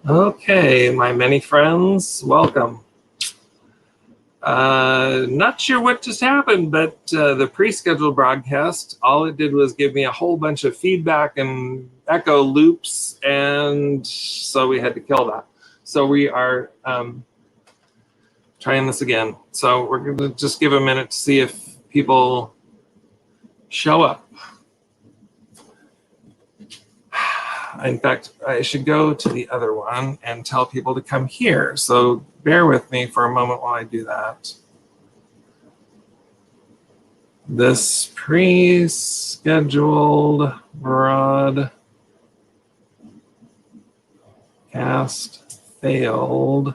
Okay, my many friends, welcome. Not sure what just happened, but the pre-scheduled broadcast, all it did was give me a whole bunch of feedback and echo loops, and so we had to kill that. So we are trying this again. So we're going to just give a minute to see if people show up. In fact, I should go to the other one and tell people to come here. So bear with me for a moment while I do that. This pre-scheduled broadcast failed.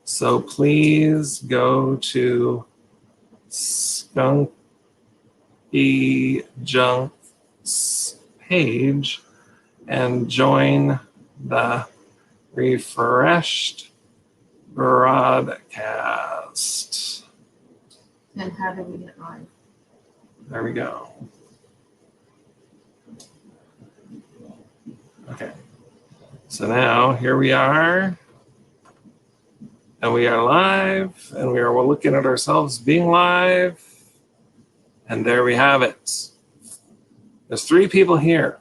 So please go to Skunky Junk's page and join the refreshed broadcast. And how do we get live? There we go. Okay. So now here we are. And we are live. And we are looking at ourselves being live. And there we have it. There's 3 people here.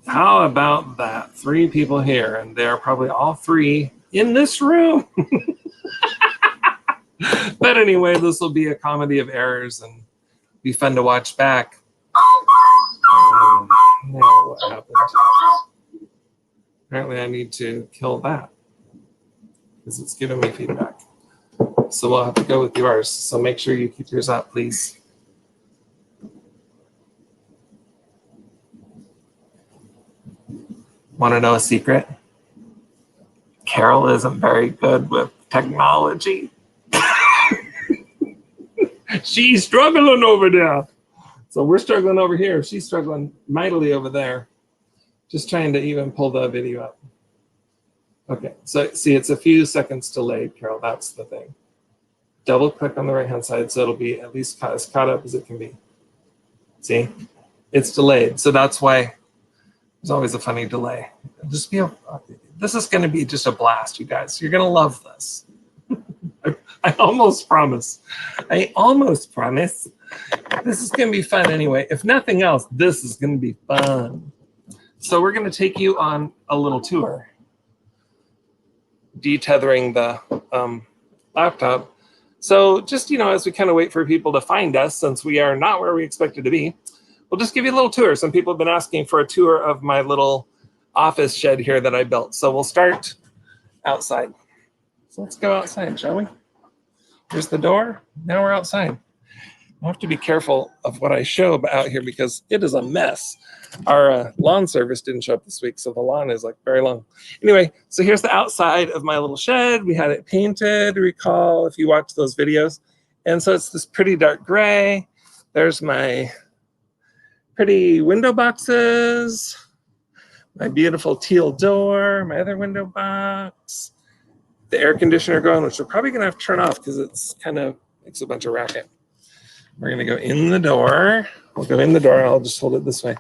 How about that? 3 people here, and they're probably all 3 in this room. But anyway, this will be a comedy of errors and be fun to watch back. Now what happened? Apparently I need to kill that because it's giving me feedback. So we'll have to go with yours. So make sure you keep yours up, please. Want to know a secret? Carol isn't very good with technology. She's struggling over there. So we're struggling over here. She's struggling mightily over there. Just trying to even pull the video up. Okay, so see, it's a few seconds delayed, Carol. That's the thing. Double click on the right-hand side so it'll be at least as caught up as it can be. See, it's delayed. So that's why there's always a funny delay. This is going to be just a blast, you guys. You're going to love this. I almost promise. I almost promise. This is going to be fun anyway. If nothing else, this is going to be fun. So we're going to take you on a little tour. Detethering the laptop. So just, as we kind of wait for people to find us, since we are not where we expected to be, we'll just give you a little tour. Some people have been asking for a tour of my little office shed here that I built. So we'll start outside. So let's go outside, shall we? Here's the door. Now we're outside. I have to be careful of what I show out here because it is a mess. Our lawn service didn't show up this week, so the lawn is like very long. Anyway, so here's the outside of my little shed. We had it painted, recall if you watch those videos. And so it's this pretty dark gray. There's my pretty window boxes, my beautiful teal door, my other window box, the air conditioner going, which we're probably going to have to turn off because it's kind of makes a bunch of racket. We're going to go in the door. We'll go in the door. I'll just hold it this way.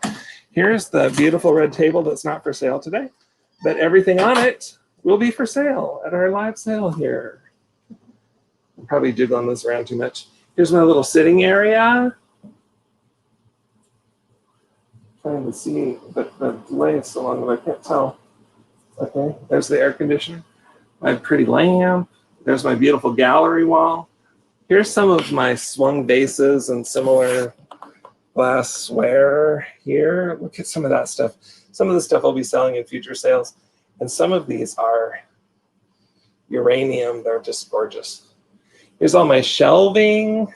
Here's the beautiful red table that's not for sale today, but everything on it will be for sale at our live sale here. I'm probably jiggling this around too much. Here's my little sitting area. Trying to see, but the delay is so long that I can't tell. Okay, there's the air conditioner. My pretty lamp. There's my beautiful gallery wall. Here's some of my swung vases and similar glassware here. Look at some of that stuff. Some of the stuff I'll be selling in future sales. And some of these are uranium. They're just gorgeous. Here's all my shelving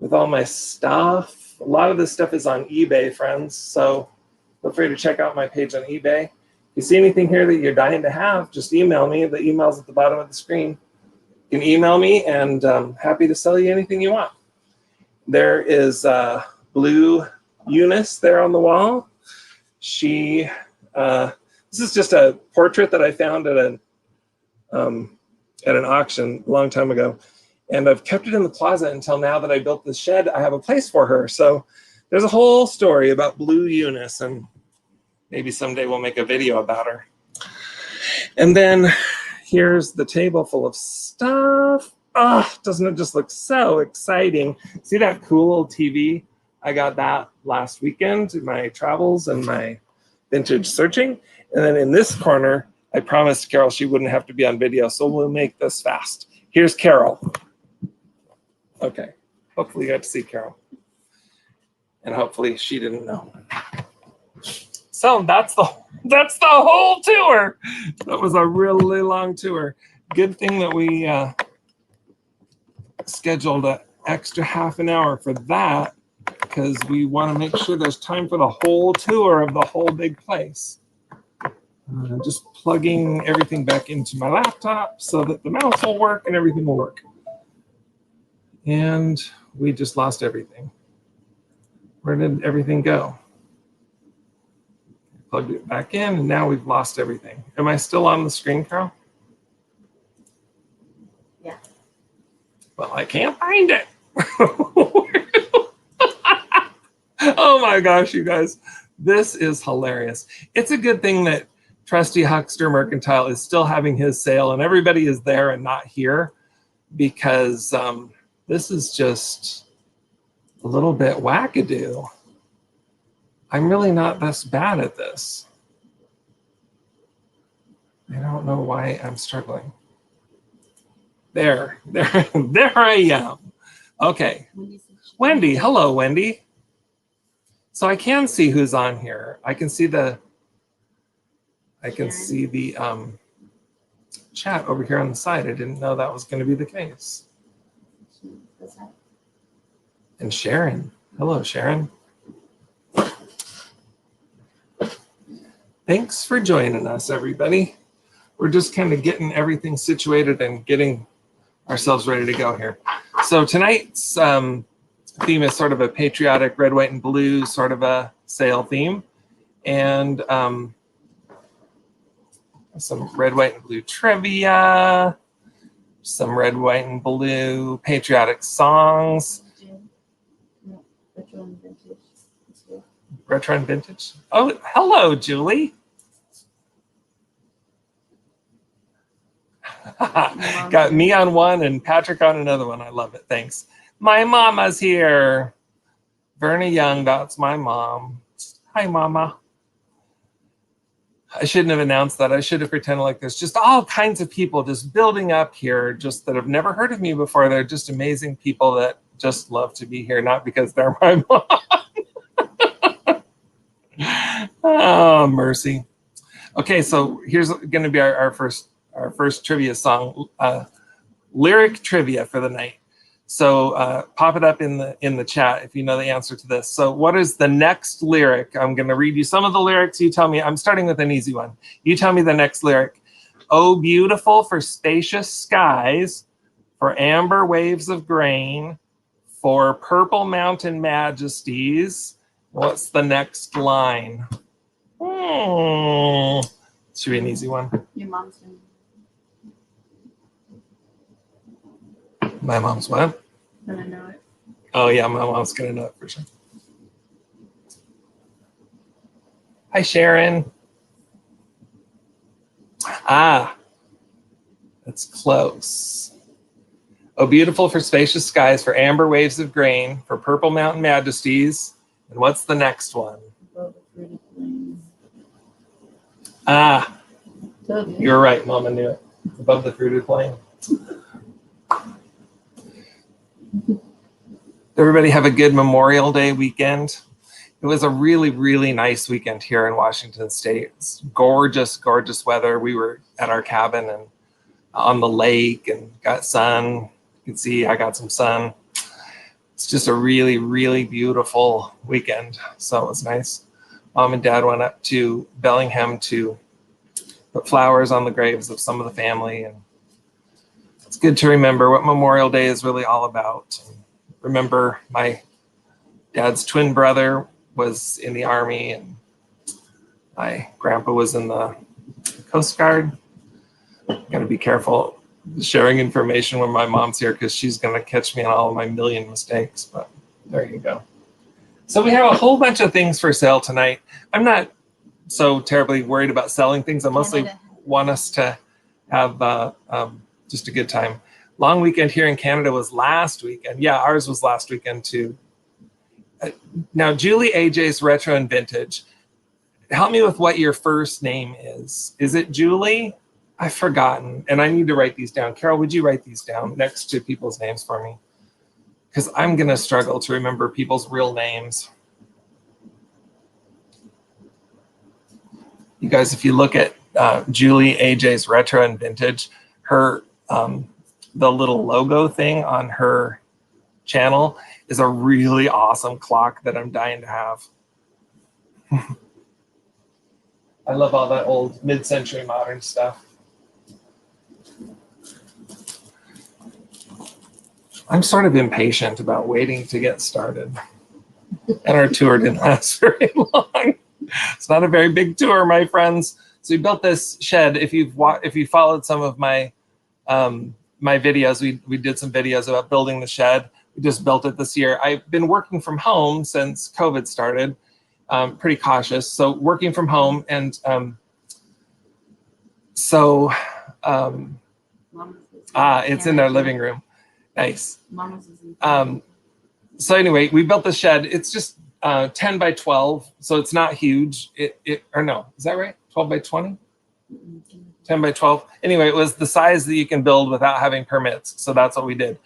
with all my stuff. A lot of this stuff is on eBay, friends. So feel free to check out my page on eBay. If you see anything here that you're dying to have, just email me. The email's at the bottom of the screen. You can email me, and I'm happy to sell you anything you want. There is Blue Eunice there on the wall. This is just a portrait that I found at an auction a long time ago. And I've kept it in the closet until now that I built this shed. I have a place for her. So there's a whole story about Blue Eunice. And Maybe someday we'll make a video about her. And then here's the table full of stuff. Oh, doesn't it just look so exciting? See that cool old TV? I got that last weekend in my travels and my vintage searching. And then in this corner, I promised Carol she wouldn't have to be on video, so we'll make this fast. Here's Carol. Okay, hopefully you got to see Carol. And hopefully she didn't know. So that's the whole tour. That was a really long tour. Good thing that we scheduled an extra half an hour for that, because we want to make sure there's time for the whole tour of the whole big place. Just plugging everything back into my laptop so that the mouse will work and everything will work. And we just lost everything. Where did everything go? Plugged it back in, and now we've lost everything. Am I still on the screen, Carol? Yeah. Well, I can't find it. Oh my gosh, you guys. This is hilarious. It's a good thing that Trusty Huckster Mercantile is still having his sale and everybody is there and not here, because this is just a little bit wackadoo. I'm really not this bad at this. I don't know why I'm struggling. There I am. Okay. Wendy, hello, Wendy. So I can see who's on here. I can see the chat over here on the side. I didn't know that was going to be the case. And Sharon. Hello, Sharon. Thanks for joining us, everybody. We're just kind of getting everything situated and getting ourselves ready to go here. So tonight's theme is sort of a patriotic red, white, and blue sort of a sale theme. And some red, white, and blue trivia, some red, white, and blue patriotic songs. Retro and vintage. Oh, hello, Julie. Got me on one and Patrick on another one. I love it. Thanks. My mama's here. Verna Young, that's my mom. Hi, Mama. I shouldn't have announced that. I should have pretended like there's just all kinds of people just building up here, just that have never heard of me before. They're just amazing people that just love to be here, not because they're my mom. Oh, mercy. Okay, so here's going to be our first trivia song, lyric trivia for the night. So pop it up in the chat if you know the answer to this. So what is the next lyric? I'm going to read you some of the lyrics. You tell me. I'm starting with an easy one. You tell me the next lyric. Oh, beautiful for spacious skies, for amber waves of grain, for purple mountain majesties. What's the next line? Should be an easy one. Your mom's name. My mom's what? Gonna know it. Oh yeah, my mom's gonna know it for sure. Hi, Sharon. Ah, that's close. Oh, beautiful for spacious skies, for amber waves of grain, for purple mountain majesties. And what's the next one? Above the fruited plain. Ah, Told you. you're right. Mama knew it. Above the fruited plain. Everybody have a good Memorial Day weekend. It was a really, really nice weekend here in Washington State. It's gorgeous, gorgeous weather. We were at our cabin and on the lake and got sun. You can see I got some sun. It's just a really, really beautiful weekend. So it was nice. Mom and Dad went up to Bellingham to put flowers on the graves of some of the family. And it's good to remember what Memorial Day is really all about. Remember, my dad's twin brother was in the Army, and my grandpa was in the Coast Guard. Got to be careful sharing information when my mom's here, because she's going to catch me on all of my million mistakes, but there you go. So we have a whole bunch of things for sale tonight. I'm not so terribly worried about selling things. I mostly Canada. want us to have just a good time. Long weekend here in Canada was last weekend. Yeah, ours was last weekend too. Now, Julie AJ's Retro and Vintage. Help me with what your first name is. Is it Julie? I've forgotten, and I need to write these down. Carol, would you write these down next to people's names for me? Because I'm going to struggle to remember people's real names. You guys, if you look at Julie AJ's Retro and Vintage, her the little logo thing on her channel is a really awesome clock that I'm dying to have. I love all that old mid-century modern stuff. I'm sort of impatient about waiting to get started. And our tour didn't last very long. It's not a very big tour, my friends. So we built this shed. If you followed some of my my videos, we did some videos about building the shed. We just built it this year. I've been working from home since COVID started. Pretty cautious. So working from home, and it's in their living room. Nice. So anyway, we built the shed. It's just 10 by 12, so it's not huge. Or no, is that right? 12 by 20? 10 by 12. Anyway, it was the size that you can build without having permits. So that's what we did.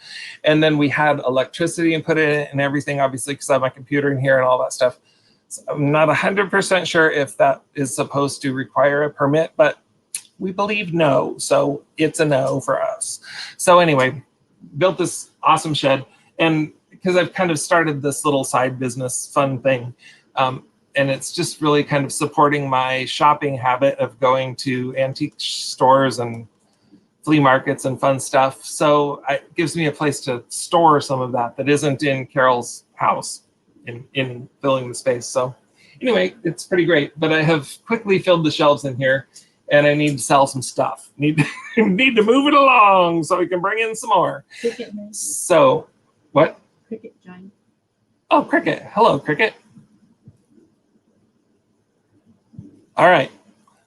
And then we had electricity and put it in and everything, obviously, because I have my computer in here and all that stuff. So I'm not 100% sure if that is supposed to require a permit, but we believe no. So it's a no for us. So anyway, built this awesome shed. And because I've kind of started this little side business fun thing, and it's just really kind of supporting my shopping habit of going to antique stores and flea markets and fun stuff. So it gives me a place to store some of that isn't in Carol's house in filling the space. So anyway, it's pretty great. But I have quickly filled the shelves in here, and I need to sell some stuff. Need to move it along so we can bring in some more. Cricket. So what? Cricket joined. Oh, Cricket. Hello, Cricket. All right.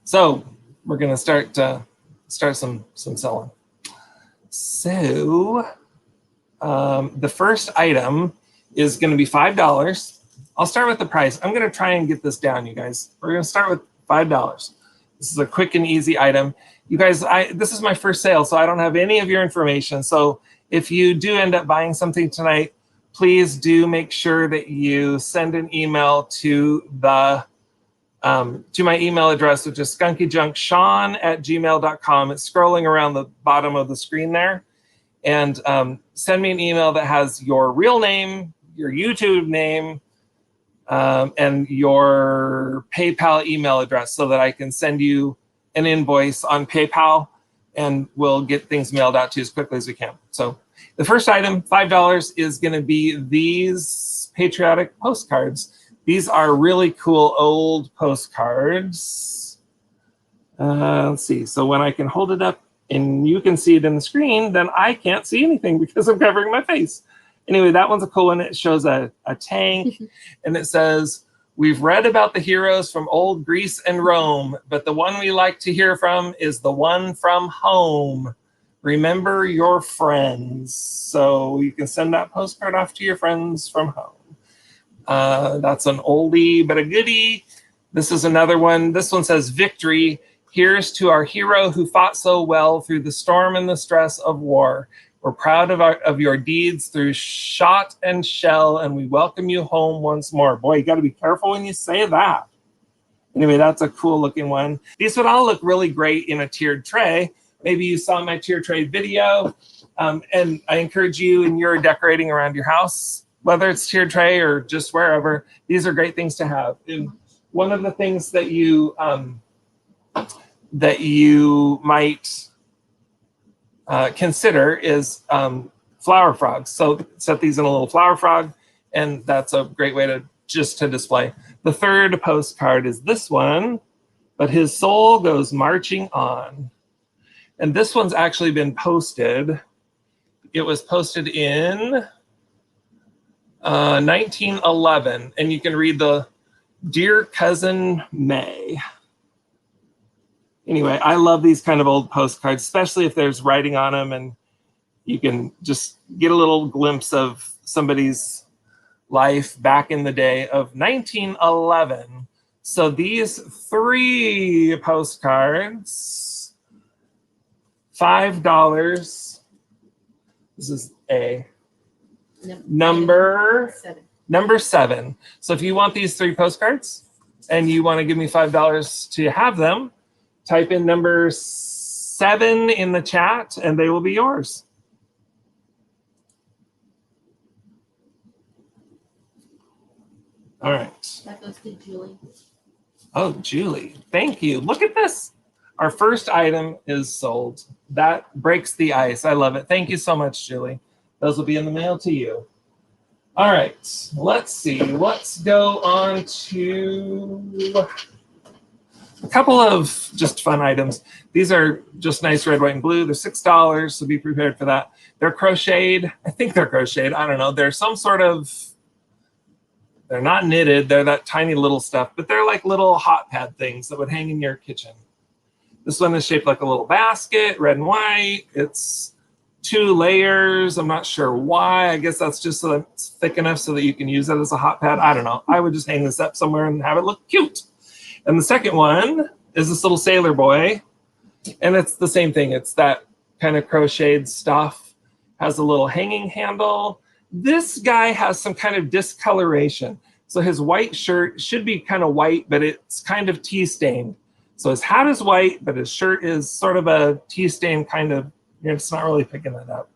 So we're going to start some selling. So the first item is going to be $5. I'll start with the price. I'm going to try and get this down, you guys. We're going to start with $5. This is a quick and easy item. You guys, this is my first sale, so I don't have any of your information. So if you do end up buying something tonight, please do make sure that you send an email to the to my email address, which is skunkyjunkshawn@gmail.com. It's scrolling around the bottom of the screen there. And send me an email that has your real name, your YouTube name, and your PayPal email address so that I can send you an invoice on PayPal, and we'll get things mailed out to you as quickly as we can. So the first item, $5, is going to be these Patriotic Postcards. These are really cool old postcards. Let's see. So when I can hold it up and you can see it in the screen, then I can't see anything because I'm covering my face. Anyway, that one's a cool one. It shows a tank, and it says, "We've read about the heroes from old Greece and Rome, but the one we like to hear from is the one from home. Remember your friends." So you can send that postcard off to your friends from home. That's an oldie but a goodie. This is another one. This one says, "Victory. Here's to our hero who fought so well through the storm and the stress of war. We're proud of your deeds through shot and shell, and we welcome you home once more." Boy, you got to be careful when you say that. Anyway, that's a cool looking one. These would all look really great in a tiered tray. Maybe you saw my tiered tray video, and I encourage you, in your decorating around your house, whether it's tiered tray or just wherever, these are great things to have. And one of the things that you might consider is flower frogs. So set these in a little flower frog, and that's a great way to display. The third postcard is this one, "But his soul goes marching on." And this one's actually been posted. It was posted in 1911, and you can read the Dear Cousin May. Anyway, I love these kind of old postcards, especially if there's writing on them and you can just get a little glimpse of somebody's life back in the day of 1911. So these 3 postcards, $5. This is A. Number 7. So if you want these 3 postcards and you want to give me $5 to have them, type in number 7 in the chat and they will be yours. All right. That goes to Julie. Oh, Julie, thank you. Look at this. Our first item is sold. That breaks the ice. I love it. Thank you so much, Julie. Those will be in the mail to you. All right, let's see. Let's go on to a couple of just fun items. These are just nice red, white, and blue. They're $6, so be prepared for that. They're crocheted. I think they're crocheted. I don't know. They're some sort of, they're not knitted. They're that tiny little stuff, but they're like little hot pad things that would hang in your kitchen. This one is shaped like a little basket, red and white. It's 2 layers. I'm not sure why. I guess that's just so that it's thick enough so that you can use it as a hot pad. I don't know. I would just hang this up somewhere and have it look cute. And the second one is this little sailor boy. And it's the same thing. It's that kind of crocheted stuff. Has a little hanging handle. This guy has some kind of discoloration. So his white shirt should be kind of white, but it's kind of tea stained. So his hat is white, but his shirt is sort of a tea stained kind of, you're just not really picking that up.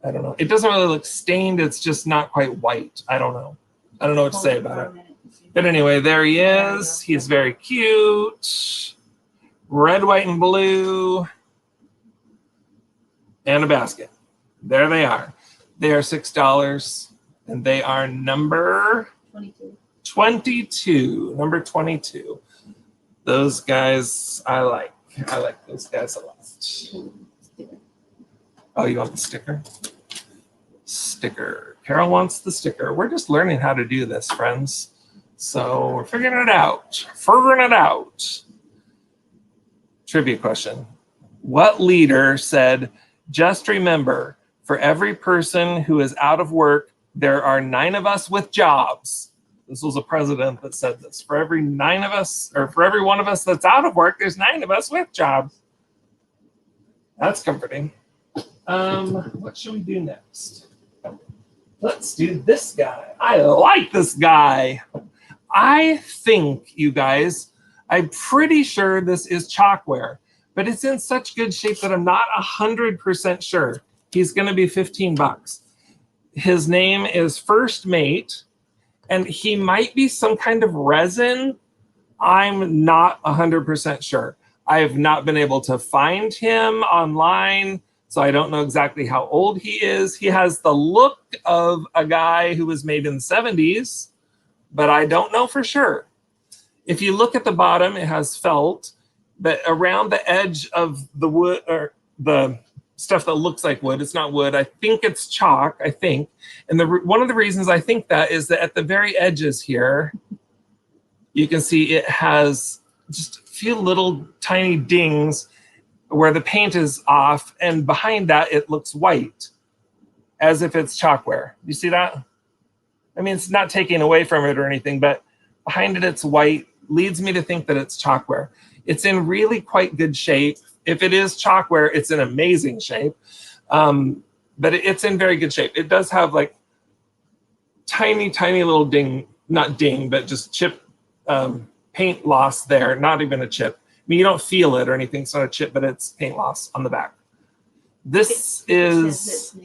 I don't know. It doesn't really look stained. It's just not quite white. I don't know. I don't know what to say about it. But anyway, there he is. He's very cute. Red, white, and blue. And a basket. There they are. They are $6. And they are number 22. Number 22. Those guys I like. I like those guys a lot. Oh, you want the sticker? Sticker. Carol wants the sticker. We're just learning how to do this, friends. So we're figuring it out. Trivia question. What leader said, just remember, for every person who is out of work, there are 9 of us with jobs? This was a president that said this. For every 9 of us, or for every one of us that's out of work, there's 9 of us with jobs. That's comforting. What should we do next? Let's do this guy. I like this guy. I think, you guys, I'm pretty sure this is chalkware, but it's in such good shape that I'm not 100% sure. He's going to be $15. His name is First Mate, and he might be some kind of resin. I'm not 100% sure. I have not been able to find him online, so I don't know exactly how old he is. He has the look of a guy who was made in the 70s, but I don't know for sure. If you look at the bottom, it has felt, but around the edge of the wood, or the stuff that looks like wood, it's not wood. I think it's chalk, I think. And one of the reasons I think that is that at the very edges here, you can see it has just a few little tiny dings where the paint is off, and behind that it looks white, as if it's chalkware. You see that? I mean, it's not taking away from it or anything, but behind it it's white, leads me to think that it's chalkware. It's in really quite good shape. If it is chalkware, it's in amazing shape, but it's in very good shape. It does have like tiny little ding, not ding, but just chip paint loss there, not even a chip. I mean, you don't feel it or anything. It's not a chip, but it's paint loss on the back. This is...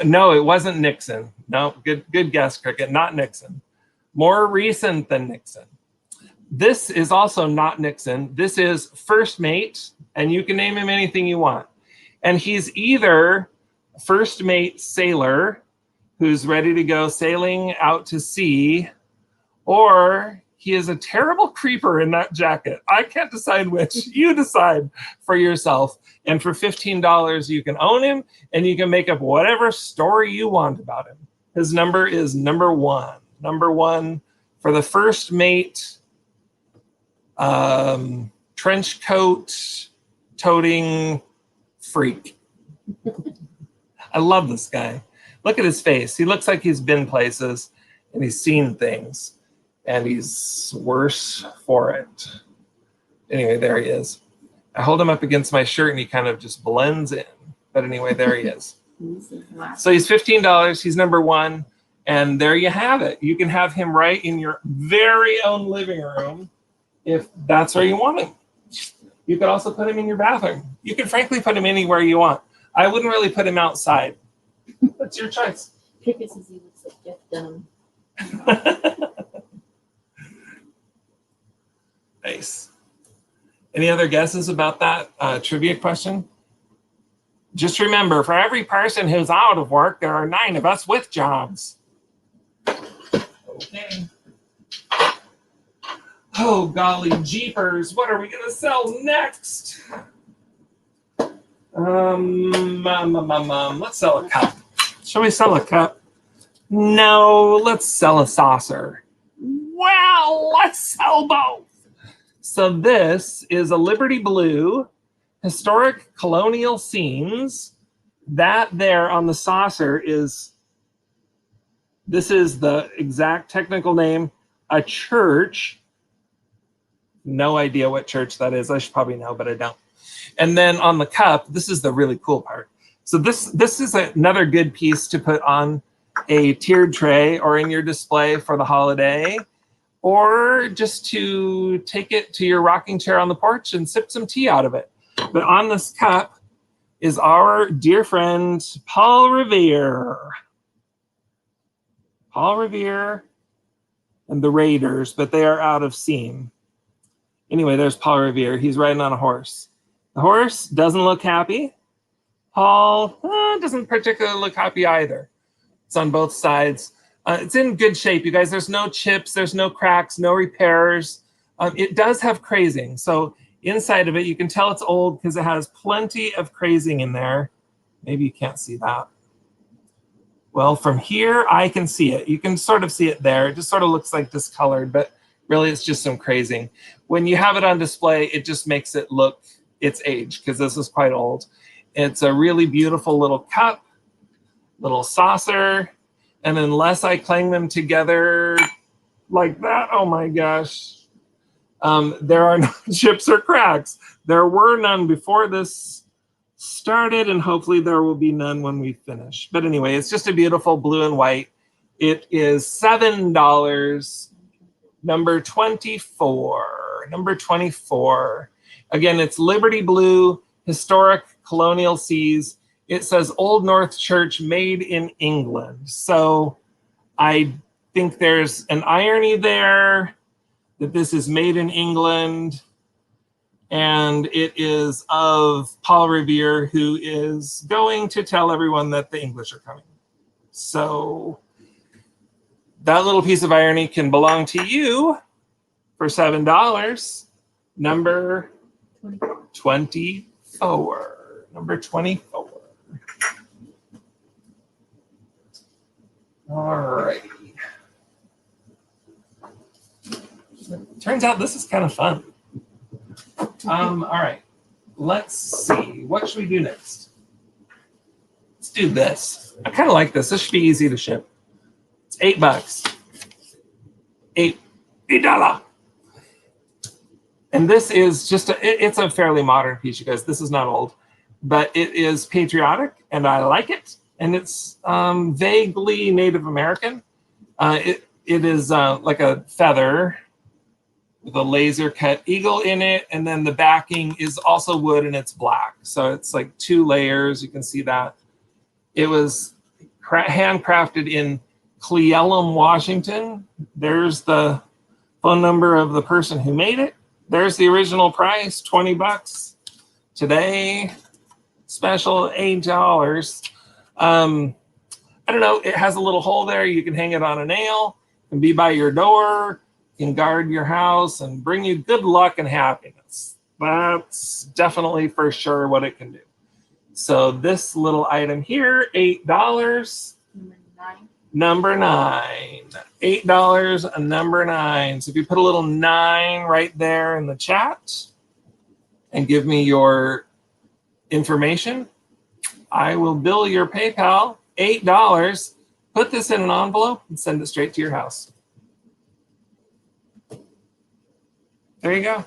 No, it wasn't Nixon. No, good guess, Cricket. Not Nixon. More recent than Nixon. This is also not Nixon. This is First Mate, and you can name him anything you want. And he's either First Mate Sailor, who's ready to go sailing out to sea, or he is a terrible creeper in that jacket. I can't decide which. You decide for yourself. And for $15, you can own him, and you can make up whatever story you want about him. His number is number 1. #1 for the first mate trench coat toting freak. I love this guy. Look at his face. He looks like he's been places and he's seen things and he's worse for it. Anyway, there he is. I hold him up against my shirt and he kind of just blends in. But anyway, there he is. So he's $15. He's #1. And there you have it. You can have him right in your very own living room if that's where you want him. You could also put him in your bathroom. You can frankly put him anywhere you want. I wouldn't really put him outside. That's your choice. Cricket says he looks like Jeff Dunham. Nice. Any other guesses about that trivia question? Just remember, for every person who's out of work, there are 9 of us with jobs. Okay. Oh, golly jeepers. What are we going to sell next? Let's sell a cup. Shall we sell a cup? No, let's sell a saucer. Well, let's sell both. So this is a Liberty Blue historic colonial scenes. That there on the saucer is, this is the exact technical name, a church. No idea what church that is. I should probably know, but I don't. And then on the cup, this is the really cool part. So this is another good piece to put on a tiered tray or in your display for the holiday, or just to take it to your rocking chair on the porch and sip some tea out of it. But on this cup is our dear friend, Paul Revere. Paul Revere and the Raiders, but they are out of scene. Anyway, there's Paul Revere. He's riding on a horse. The horse doesn't look happy. Paul doesn't particularly look happy either. It's on both sides. It's in good shape, you guys. There's no chips, there's no cracks, no repairs. It does have crazing. So inside of it, you can tell it's old because it has plenty of crazing in there. Maybe you can't see that. Well, from here, I can see it. You can sort of see it there. It just sort of looks like discolored, but really it's just some crazing. When you have it on display, it just makes it look its age because this is quite old. It's a really beautiful little cup, little saucer, and unless I clang them together like that, oh my gosh, there are no chips or cracks. There were none before this started, and hopefully there will be none when we finish. But anyway, it's just a beautiful blue and white. It is $7, number 24. Number 24. Again, it's Liberty Blue, historic colonial seas. It says Old North Church, made in England. So I think there's an irony there that this is made in England, and it is of Paul Revere, who is going to tell everyone that the English are coming. So that little piece of irony can belong to you for $7. Number 24. Number 24. All right. Turns out this is kind of fun. All right. Let's see. What should we do next? Let's do this. I kind of like this. This should be easy to ship. It's $8. $8. And this is just it's a fairly modern piece, you guys. This is not old, but it is patriotic, and I like it. And it's vaguely Native American. It is like a feather with a laser cut eagle in it, and then the backing is also wood and it's black. So it's like 2 layers. You can see that. It was handcrafted in Cle Elum, Washington. There's the phone number of the person who made it. There's the original price, $20. Today, special $8. I don't know, it has a little hole there. You can hang it on a nail. It can be by your door. It can guard your house and bring you good luck and happiness. That's definitely for sure what it can do. So this little item here, $8. Number 9. Number 9. $8, a number 9. So if you put a little 9 right there in the chat and give me your information, I will bill your PayPal $8. Put this in an envelope and send it straight to your house. There you go.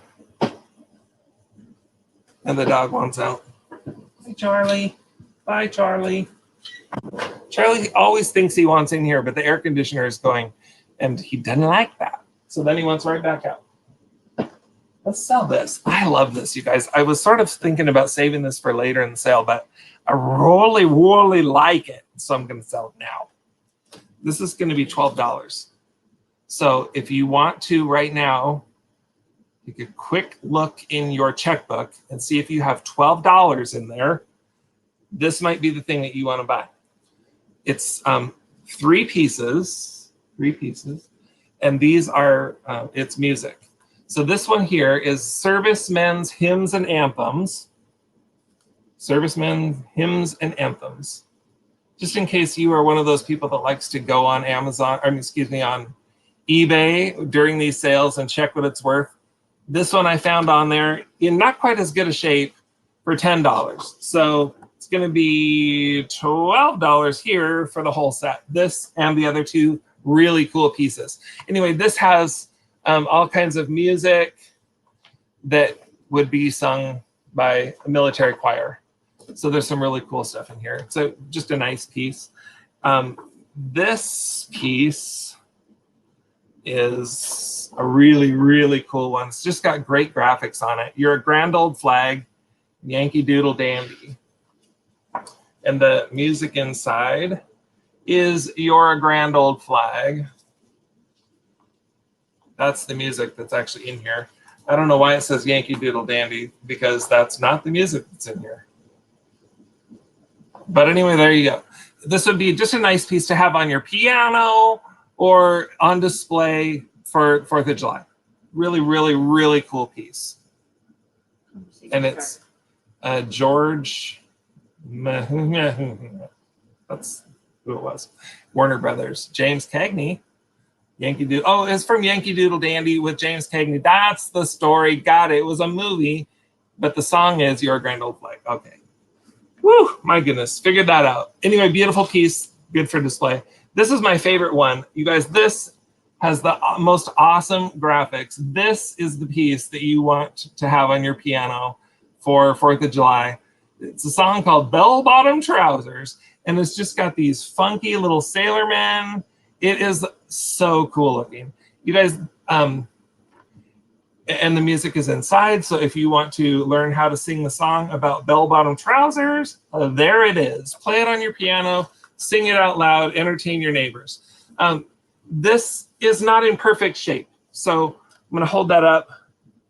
And the dog wants out. Hi, Charlie. Bye, Charlie. Charlie always thinks he wants in here, but the air conditioner is going, and he doesn't like that. So then he wants right back out. Let's sell this. I love this, you guys. I was sort of thinking about saving this for later in the sale, but I really, really like it. So I'm going to sell it now. This is going to be $12. So if you want to right now, take a quick look in your checkbook and see if you have $12 in there. This might be the thing that you want to buy. It's 3 pieces, and these are, it's music. So this one here is Servicemen's Hymns and Anthems. Servicemen Hymns and Anthems. Just in case you are one of those people that likes to go on Amazon, on eBay during these sales and check what it's worth. This one I found on there in not quite as good a shape for $10. So it's going to be $12 here for the whole set. This and the other 2 really cool pieces. Anyway, this has all kinds of music that would be sung by a military choir. So there's some really cool stuff in here. So just a nice piece. This piece is a really, really cool one. It's just got great graphics on it. You're a grand old flag, Yankee Doodle Dandy. And the music inside is You're a Grand Old Flag. That's the music that's actually in here. I don't know why it says Yankee Doodle Dandy, because that's not the music that's in here. But anyway, there you go. This would be just a nice piece to have on your piano or on display for 4th of July. Really, really, really cool piece. And it's George, that's who it was, Warner Brothers. James Cagney, Yankee Doodle. Oh, it's from Yankee Doodle Dandy with James Cagney. That's the story. Got it. It was a movie, but the song is Your Grand Old Flag. Okay. Woo, my goodness, figured that out. Anyway, beautiful piece, good for display. This is my favorite one. You guys, this has the most awesome graphics. This is the piece that you want to have on your piano for 4th of July. It's a song called Bell Bottom Trousers, and it's just got these funky little sailormen. It is so cool looking. You guys, and the music is inside, so if you want to learn how to sing the song about bell-bottom trousers, there it is. Play it on your piano, sing it out loud, entertain your neighbors. This is not in perfect shape, so I'm going to hold that up.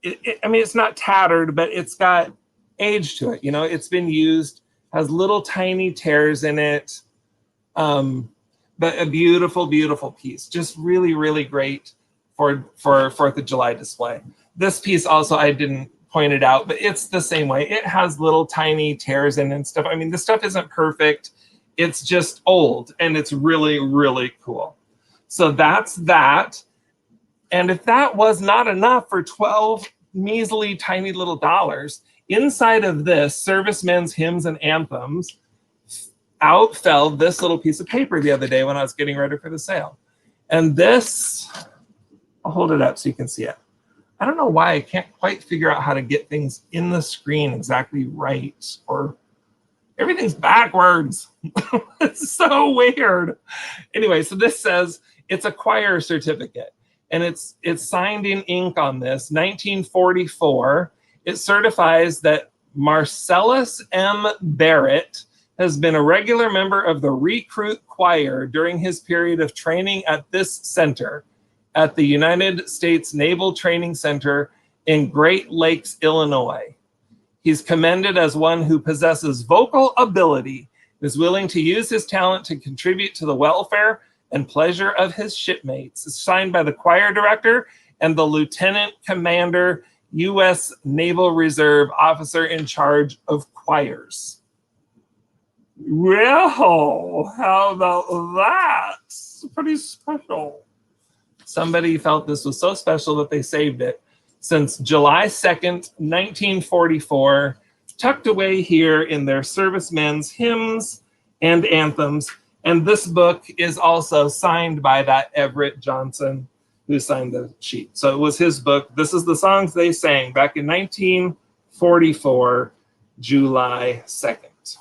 I mean, it's not tattered, but it's got age to it. You know, it's been used, has little tiny tears in it, but a beautiful, beautiful piece. Just really, really great for 4th of July display. This piece also, I didn't point it out, but it's the same way. It has little tiny tears in it and stuff. I mean, this stuff isn't perfect. It's just old, and it's really, really cool. So that's that. And if that was not enough for 12 measly tiny little dollars, inside of this Servicemen's Hymns and Anthems, out fell this little piece of paper the other day when I was getting ready for the sale. And this, I'll hold it up so you can see it. I don't know why I can't quite figure out how to get things in the screen exactly right, or everything's backwards. It's so weird. Anyway, so this says it's a choir certificate, and it's signed in ink on this, 1944. It certifies that Marcellus M. Barrett has been a regular member of the recruit choir during his period of training at this center, at the United States Naval Training Center in Great Lakes, Illinois. He's commended as one who possesses vocal ability, is willing to use his talent to contribute to the welfare and pleasure of his shipmates. It's signed by the choir director and the lieutenant commander, U.S. Naval Reserve officer in charge of choirs. Well, how about that? is pretty special. Somebody felt this was so special that they saved it since July 2nd, 1944, tucked away here in their servicemen's hymns and anthems. And this book is also signed by that Everett Johnson who signed the sheet. So it was his book. This is the songs they sang back in 1944, July 2nd.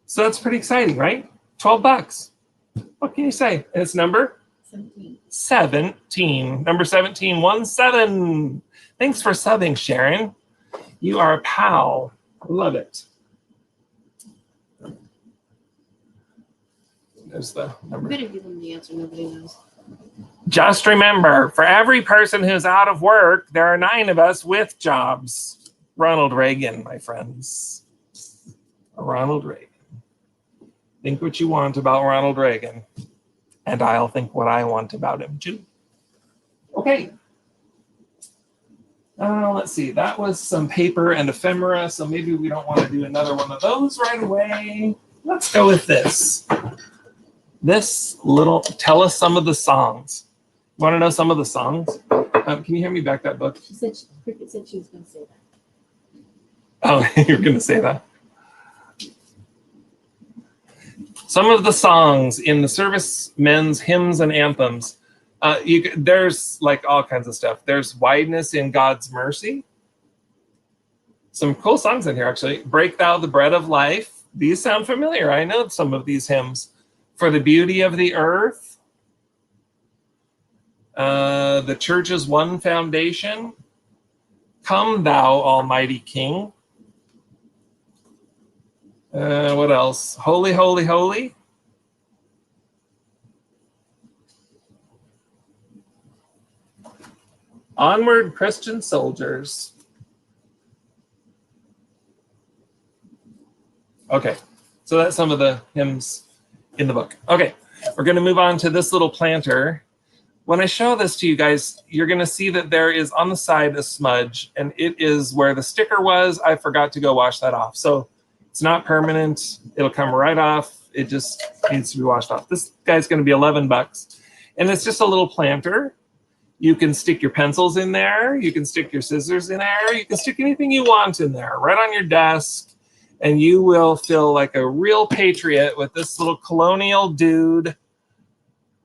So that's pretty exciting, right? $12. What can you say? And it's number 17. 17. Number 17, 17. Thanks for subbing, Sharon. You are a pal. Love it. There's the number. I'm gonna give them the answer nobody knows. Just remember, for every person who's out of work, there are 9 of us with jobs. Ronald Reagan, my friends. Ronald Reagan. Think what you want about Ronald Reagan, and I'll think what I want about him too. Okay. Let's see. That was some paper and ephemera, so maybe we don't want to do another one of those right away. Let's go with this. This little, tell us some of the songs. You want to know some of the songs? Can you hand me back that book? Cricket said she was going to say that. Oh, you're going to say that? Some of the songs in the servicemen's hymns and anthems, there's like all kinds of stuff. There's Wideness in God's Mercy. Some cool songs in here, actually. Break Thou the Bread of Life. These sound familiar. I know some of these hymns. For the Beauty of the Earth. The Church's One Foundation. Come Thou Almighty King. What else? Holy, Holy, Holy. Onward, Christian Soldiers. Okay, so that's some of the hymns in the book. Okay, we're going to move on to this little planter. When I show this to you guys, you're going to see that there is on the side a smudge, and it is where the sticker was. I forgot to go wash that off. So it's not permanent. It'll come right off. It just needs to be washed off. This guy's going to be $11. And it's just a little planter. You can stick your pencils in there. You can stick your scissors in there. You can stick anything you want in there, right on your desk. And you will feel like a real patriot with this little colonial dude.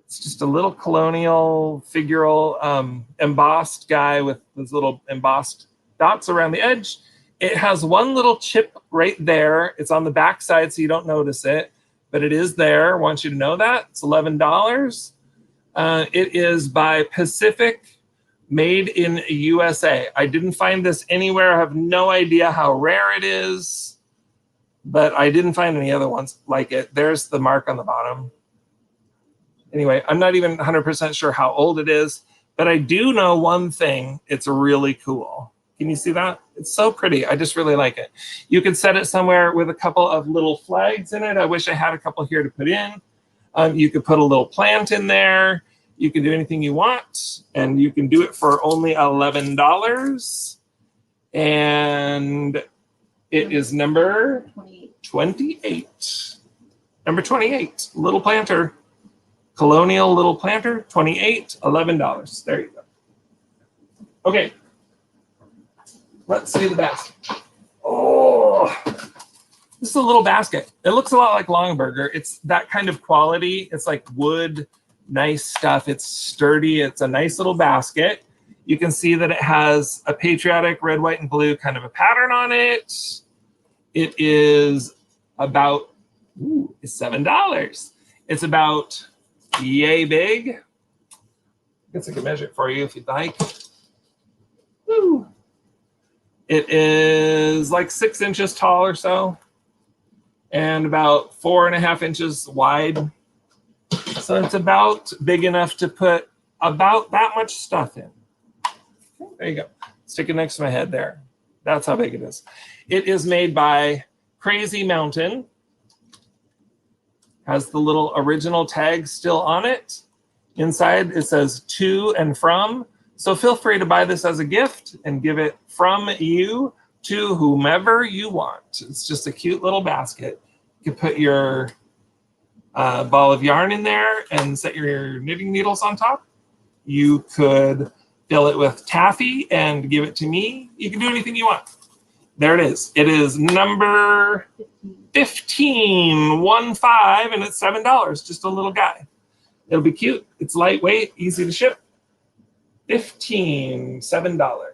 It's just a little colonial figural embossed guy with those little embossed dots around the edge. It has one little chip right there. It's on the back side, so you don't notice it, but it is there. I want you to know that. It's $11. It is by Pacific, made in USA. I didn't find this anywhere. I have no idea how rare it is, but I didn't find any other ones like it. There's the mark on the bottom. Anyway, I'm not even 100% sure how old it is, but I do know one thing. It's really cool. Can you see that? It's so pretty. I just really like it. You can set it somewhere with a couple of little flags in it. I wish I had a couple here to put in. You could put a little plant in there. You can do anything you want, and you can do it for only $11. And it is number 28. Number 28, little planter. Colonial little planter, 28, $11. There you go. Okay. Let's see the basket. Oh, this is a little basket. It looks a lot like Longburger. It's that kind of quality. It's like wood, nice stuff. It's sturdy. It's a nice little basket. You can see that it has a patriotic red, white, and blue kind of a pattern on it. It is about it's $7. It's about yay big. I guess I can measure it for you if you'd like. Woo. It is like 6 inches tall or so, and about 4.5 inches wide. So it's about big enough to put about that much stuff in. Okay, there you go. Stick it next to my head there. That's how big it is. It is made by Crazy Mountain. Has the little original tag still on it. Inside it says to and from. So feel free to buy this as a gift and give it from you to whomever you want. It's just a cute little basket. You can put your a ball of yarn in there and set your knitting needles on top. You could fill it with taffy and give it to me. You can do anything you want. There it is. It is number 15, 1-5, and it's $7. Just a little guy. It'll be cute. It's lightweight, easy to ship. $7.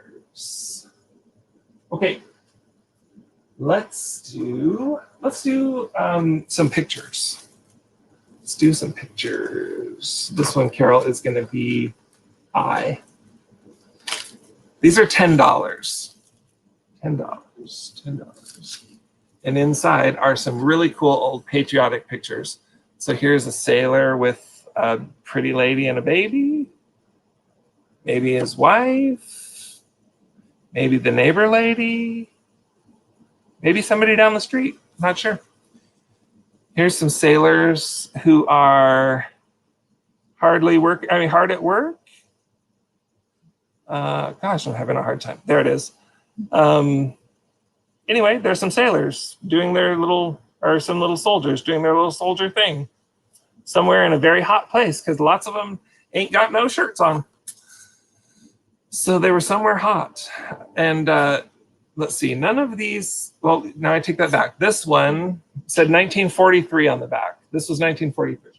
Okay. Let's do some pictures. Let's do some pictures. This one, Carol, is going to be I. These are $10. $10. And inside are some really cool old patriotic pictures. So here's a sailor with a pretty lady and a baby. Maybe his wife. Maybe the neighbor lady. Maybe somebody down the street. Not sure. Here's some sailors who are hard at work. Gosh, I'm having a hard time. There it is. Anyway, there's some sailors doing some little soldiers doing their little soldier thing somewhere in a very hot place because lots of them ain't got no shirts on. So they were somewhere hot. And let's see, none of these, well, now I take that back. This one said 1943 on the back. This was 1943.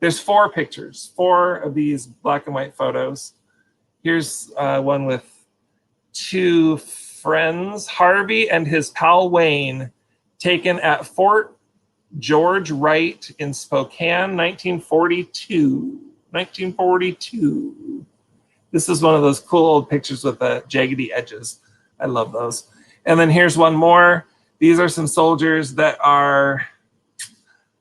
There's 4 pictures, 4 of these black and white photos. Here's one with 2 friends, Harvey and his pal Wayne, taken at Fort George Wright in Spokane, 1942. 1942. This is one of those cool old pictures with the jaggedy edges. I love those. And then here's one more. These are some soldiers that are,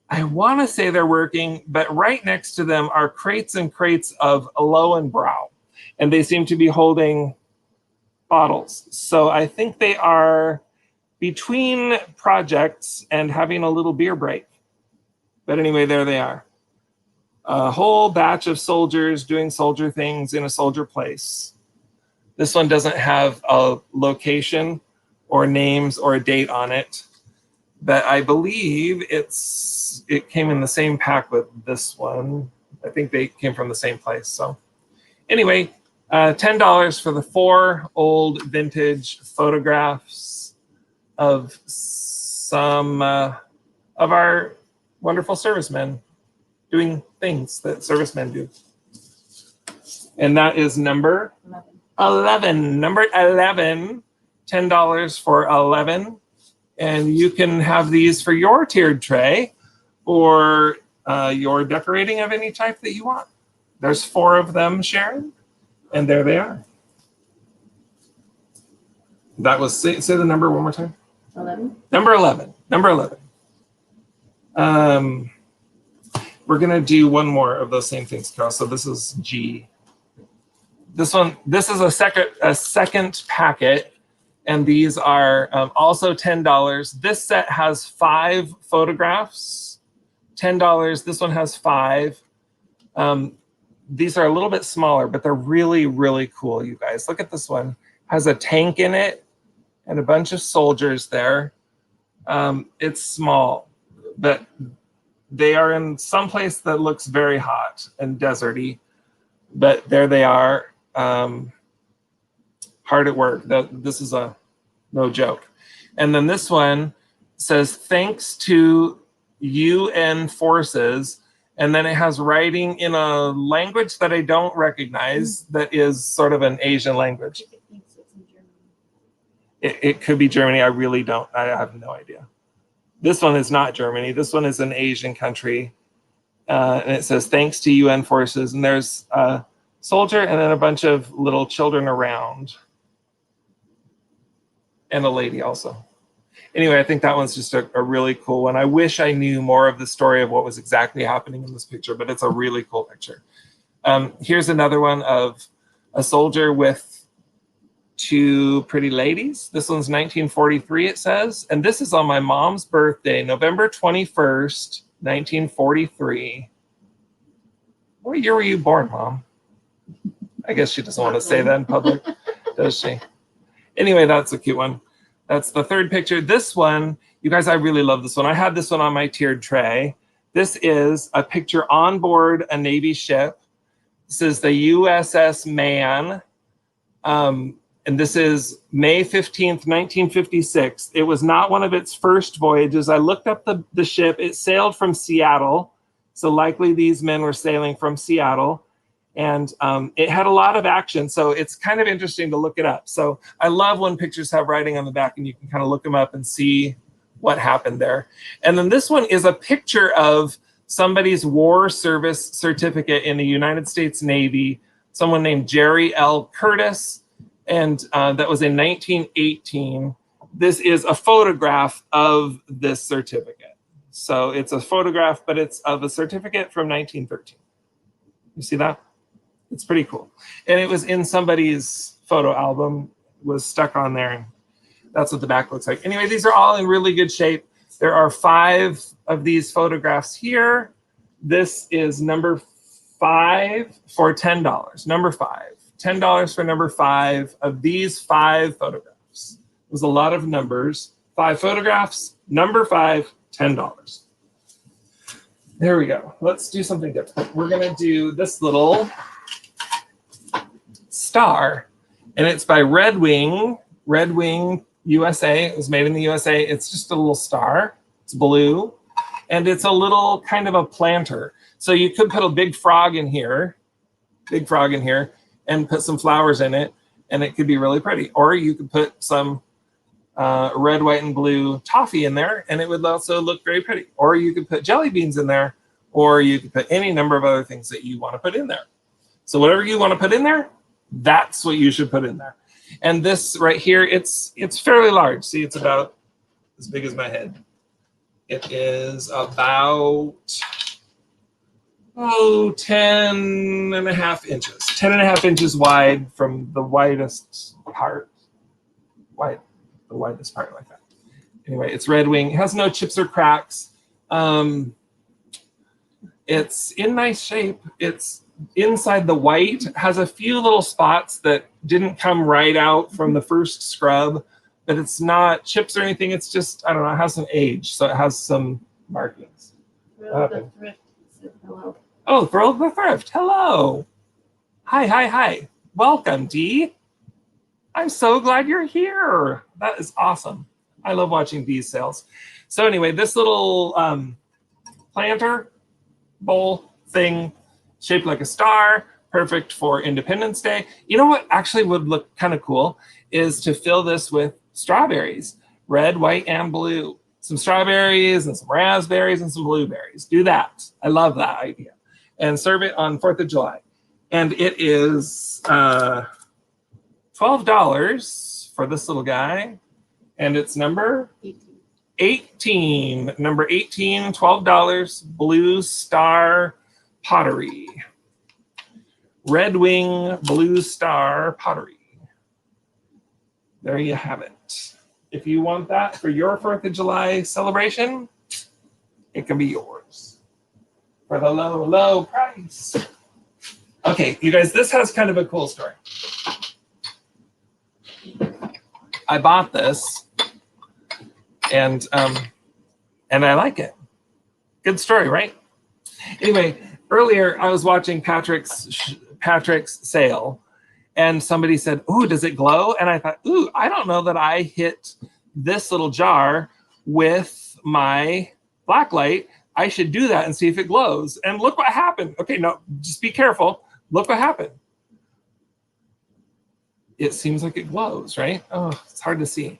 I want to say they're working, but right next to them are crates and crates of Aloe and Brow. And they seem to be holding bottles. So I think they are between projects and having a little beer break. But anyway, there they are. A whole batch of soldiers doing soldier things in a soldier place. This one doesn't have a location or names or a date on it, but I believe it came in the same pack with this one. I think they came from the same place. So anyway, $10 for the 4 old vintage photographs of some of our wonderful servicemen doing things that servicemen do. And that is number 11. Number 11, $10 for 11. And you can have these for your tiered tray or your decorating of any type that you want. There's 4 of them, Sharon. And there they are. That was, say the number one more time. 11. Number 11. Number 11. We're going to do one more of those same things, Carol. So this is G. This is a second packet. And these are also $10. This set has 5 photographs. $10. This one has 5. These are a little bit smaller, but they're really, really cool, you guys. Look at this one. Has a tank in it and a bunch of soldiers there. It's small, but they are in some place that looks very hot and deserty. But there they are, hard at work. This is no joke. And then this one says, thanks to UN forces. And then it has writing in a language that I don't recognize that is sort of an Asian language. It could be Germany. I really don't. I have no idea. This one is not Germany. This one is an Asian country. And it says, thanks to UN forces. And there's a soldier and then a bunch of little children around. And a lady also. Anyway, I think that one's just a really cool one. I wish I knew more of the story of what was exactly happening in this picture, but it's a really cool picture. Here's another one of a soldier with 2 pretty ladies. This one's 1943, it says. And this is on my mom's birthday, November 21st, 1943. What year were you born, Mom? I guess she doesn't want to say that in public, does she? Anyway, that's a cute one. That's the 3rd picture. This one, you guys, I really love this one. I had this one on my tiered tray. This is a picture on board a Navy ship. This is the USS Man. And this is May 15th, 1956. It was not one of its first voyages. I looked up the ship. It sailed from Seattle. So likely these men were sailing from Seattle. And it had a lot of action. So it's kind of interesting to look it up. So I love when pictures have writing on the back and you can kind of look them up and see what happened there. And then this one is a picture of somebody's war service certificate in the United States Navy, someone named Jerry L. Curtis. And that was in 1918. This is a photograph of this certificate. So it's a photograph, but it's of a certificate from 1913. You see that? It's pretty cool. And it was in somebody's photo album, was stuck on there. And that's what the back looks like. Anyway, these are all in really good shape. There are 5 of these photographs here. This is number 5 for $10. Number 5. $10 for number 5 of these 5 photographs. It was a lot of numbers. 5 photographs, number 5, $10. There we go. Let's do something different. We're going to do this little star, and it's by Red Wing USA. It was made in the USA. It's just a little star. It's blue, and it's a little kind of a planter. So you could put a big frog in here, and put some flowers in it, and it could be really pretty. Or you could put some red, white, and blue toffee in there, and it would also look very pretty. Or you could put jelly beans in there, or you could put any number of other things that you want to put in there. So whatever you want to put in there, that's what you should put in there. And this right here, it's fairly large. See, it's about as big as my head. It is about 10.5 inches. 10.5 inches wide from the widest part. The widest part like that. Anyway, it's Red Wing. It has no chips or cracks. It's in nice shape. It's inside the white. It has a few little spots that didn't come right out from the first scrub, but it's not chips or anything. It's just, I don't know, it has some age. So it has some markings. The thrift said hello. Oh, Thrill the Thrift. Hello. Hi. Welcome, Dee. I'm so glad you're here. That is awesome. I love watching Dee's sales. So anyway, this little planter bowl thing shaped like a star, perfect for Independence Day. You know what actually would look kind of cool is to fill this with strawberries, red, white, and blue. Some strawberries and some raspberries and some blueberries. Do that. I love that idea. And serve it on 4th of July. And it is $12 for this little guy. And it's number 18. Number 18, $12, Blue Star Pottery. Red Wing Blue Star Pottery. There you have it. If you want that for your 4th of July celebration, it can be yours. For the low, low price. Okay, you guys, this has kind of a cool story. I bought this, and I like it. Good story, right? Anyway, earlier I was watching Patrick's sale, and somebody said, "Ooh, does it glow?" And I thought, "Ooh, I don't know that I hit this little jar with my black light. I should do that and see if it glows." And look what happened. Okay, no, just be careful. Look what happened. It seems like it glows, right? Oh, it's hard to see.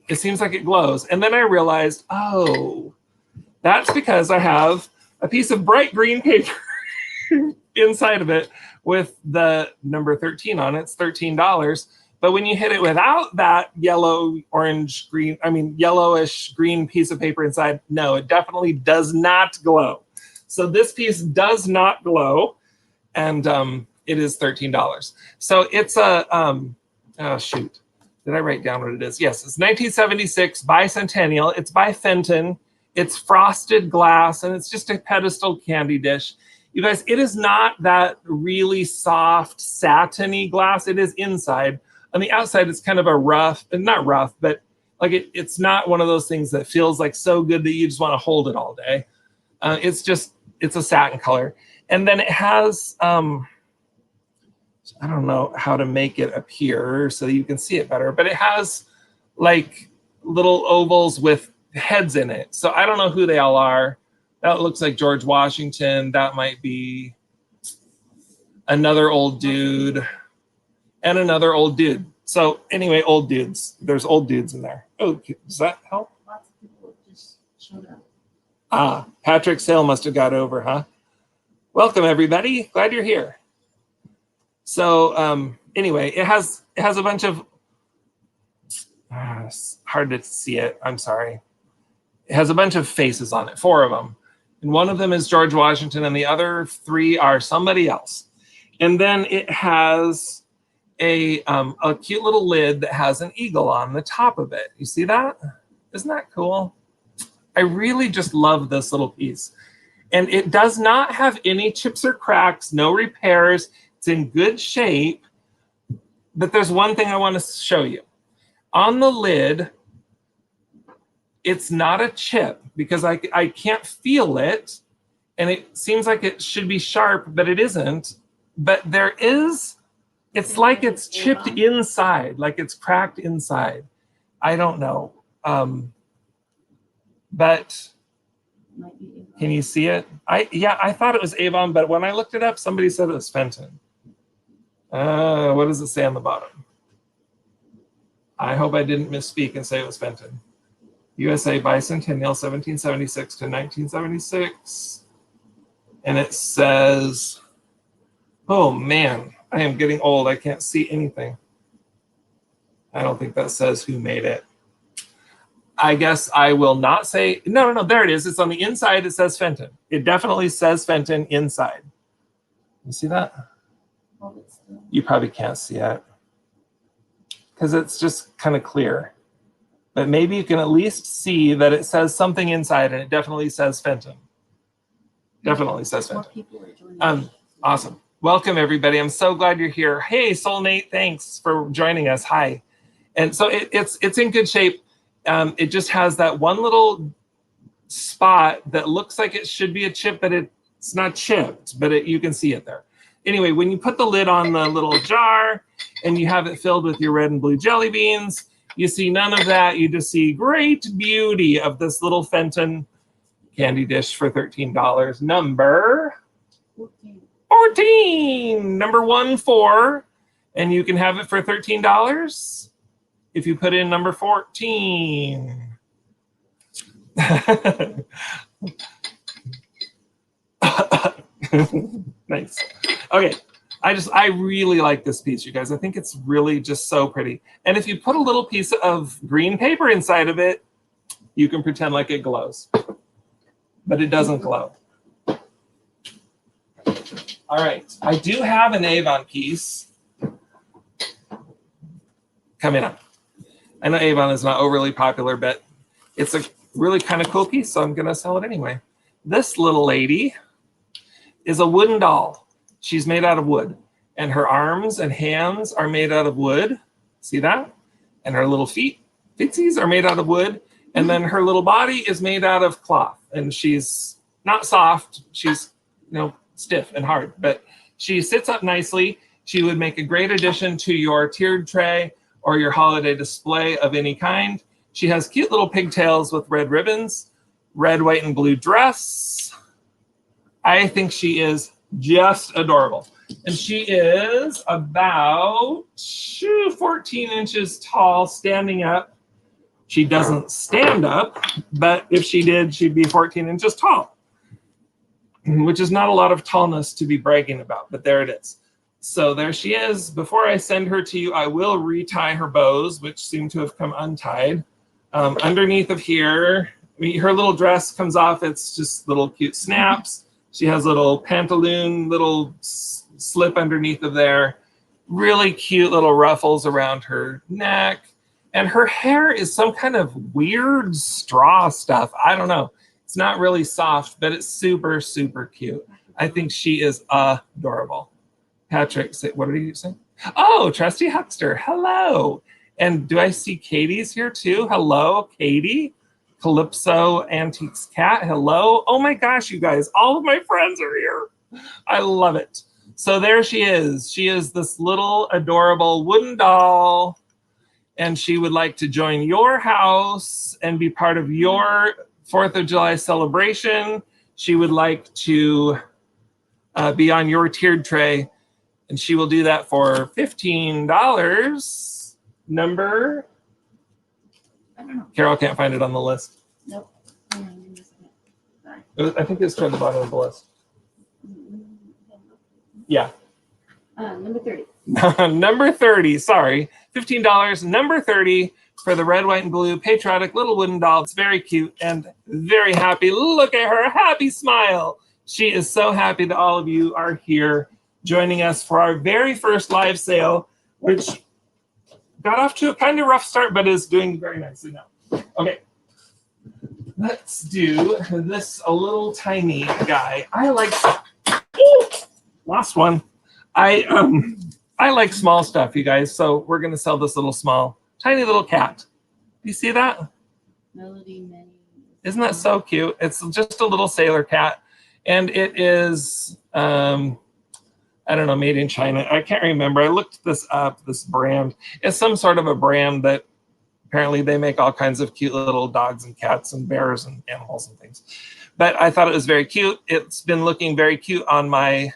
It seems like it glows. And then I realized, oh, that's because I have a piece of bright green paper inside of it with the number 13 on it. It's $13. But when you hit it without that yellowish green piece of paper inside, no, it definitely does not glow. So this piece does not glow, and it is $13. So it's a, oh shoot, did I write down what it is? Yes, it's 1976 bicentennial. It's by Fenton. It's frosted glass, and it's just a pedestal candy dish. You guys, it is not that really soft, satiny glass. It is inside. On the outside, it's kind of a rough, not rough, but like it's not one of those things that feels like so good that you just want to hold it all day. It's a satin color. And then it has, I don't know how to make it appear so you can see it better, but it has like little ovals with heads in it. So I don't know who they all are. That looks like George Washington. That might be another old dude and another old dude. So anyway, old dudes. There's old dudes in there. Oh, does that help? Lots of people just showed up. Ah, Patrick Sale must have got over, huh? Welcome, everybody. Glad you're here. So anyway, it has a bunch of, it's hard to see it. I'm sorry. It has a bunch of faces on it, 4 of them. And one of them is George Washington, and the other 3 are somebody else. And then it has a cute little lid that has an eagle on the top of it. You see that? Isn't that cool? I really just love this little piece. And it does not have any chips or cracks, no repairs. It's in good shape. But there's one thing I want to show you. On the lid, it's not a chip because I can't feel it. And it seems like it should be sharp, but it isn't. But there is, it's like it's chipped inside, like it's cracked inside. I don't know. But can you see it? I thought it was Avon, but when I looked it up, somebody said it was Fenton. What does it say on the bottom? I hope I didn't misspeak and say it was Fenton. USA Bicentennial 1776 to 1976. And it says, oh man, I am getting old. I can't see anything. I don't think that says who made it. I guess I will not say, no, there it is. It's on the inside. It says Fenton. It definitely says Fenton inside. You see that? You probably can't see it because it's just kind of clear. But maybe you can at least see that it says something inside, and it definitely says Fenton. Definitely says Fenton. Awesome. Welcome, everybody. I'm so glad you're here. Hey, Soul Nate, thanks for joining us. Hi. And so it's in good shape. It just has that one little spot that looks like it should be a chip, but it's not chipped, but you can see it there. Anyway, when you put the lid on the little jar and you have it filled with your red and blue jelly beans, you see none of that. You just see great beauty of this little Fenton candy dish for $13. Number 14. Number 14. And you can have it for $13 if you put in number 14. Nice. Okay. I really like this piece, you guys. I think it's really just so pretty. And if you put a little piece of green paper inside of it, you can pretend like it glows. But it doesn't glow. All right. I do have an Avon piece coming up. I know Avon is not overly popular, but it's a really kind of cool piece, so I'm going to sell it anyway. This little lady is a wooden doll. She's made out of wood, and her arms and hands are made out of wood. See that? And her little footsies are made out of wood, and then her little body is made out of cloth, and she's not soft. She's, stiff and hard, but she sits up nicely. She would make a great addition to your tiered tray or your holiday display of any kind. She has cute little pigtails with red ribbons, red, white, and blue dress. I think she is just adorable. And she is about 14 inches tall, standing up. She doesn't stand up, but if she did, she'd be 14 inches tall, which is not a lot of tallness to be bragging about, but there it is. So there she is. Before I send her to you, I will retie her bows, which seem to have come untied. Underneath of here, her little dress comes off. It's just little cute snaps. She has little pantaloon, little slip underneath of there. Really cute little ruffles around her neck. And her hair is some kind of weird straw stuff. I don't know. It's not really soft, but it's super, super cute. I think she is adorable. Patrick, what are you saying? Oh, Trusty Huckster, hello. And do I see Katie's here too? Hello, Katie. Calypso Antiques cat. Hello. Oh my gosh, you guys, all of my friends are here. I love it. So there she is. She is this little adorable wooden doll, and she would like to join your house and be part of your 4th of July celebration. She would like to be on your tiered tray, and she will do that for $15. Number? I don't know. Carol can't find it on the list. Nope. Hang on, give me a second. Sorry. I think it's toward the bottom of the list. Yeah. Number 30. Number 30, sorry. $15. Number 30 for the red, white, and blue patriotic little wooden doll. It's very cute and very happy. Look at her happy smile. She is so happy that all of you are here joining us for our very first live sale, which got off to a kind of rough start, but is doing very nicely now. Okay. Let's do this a little tiny guy. I like, ooh, lost one. I like small stuff, you guys. So we're going to sell this little small, tiny little cat. You see that? Melody May. Isn't that so cute? It's just a little sailor cat. And it is, I don't know, made in China. I can't remember. I looked this up, this brand. It's some sort of a brand that apparently they make all kinds of cute little dogs and cats and bears and animals and things. But I thought it was very cute. It's been looking very cute on my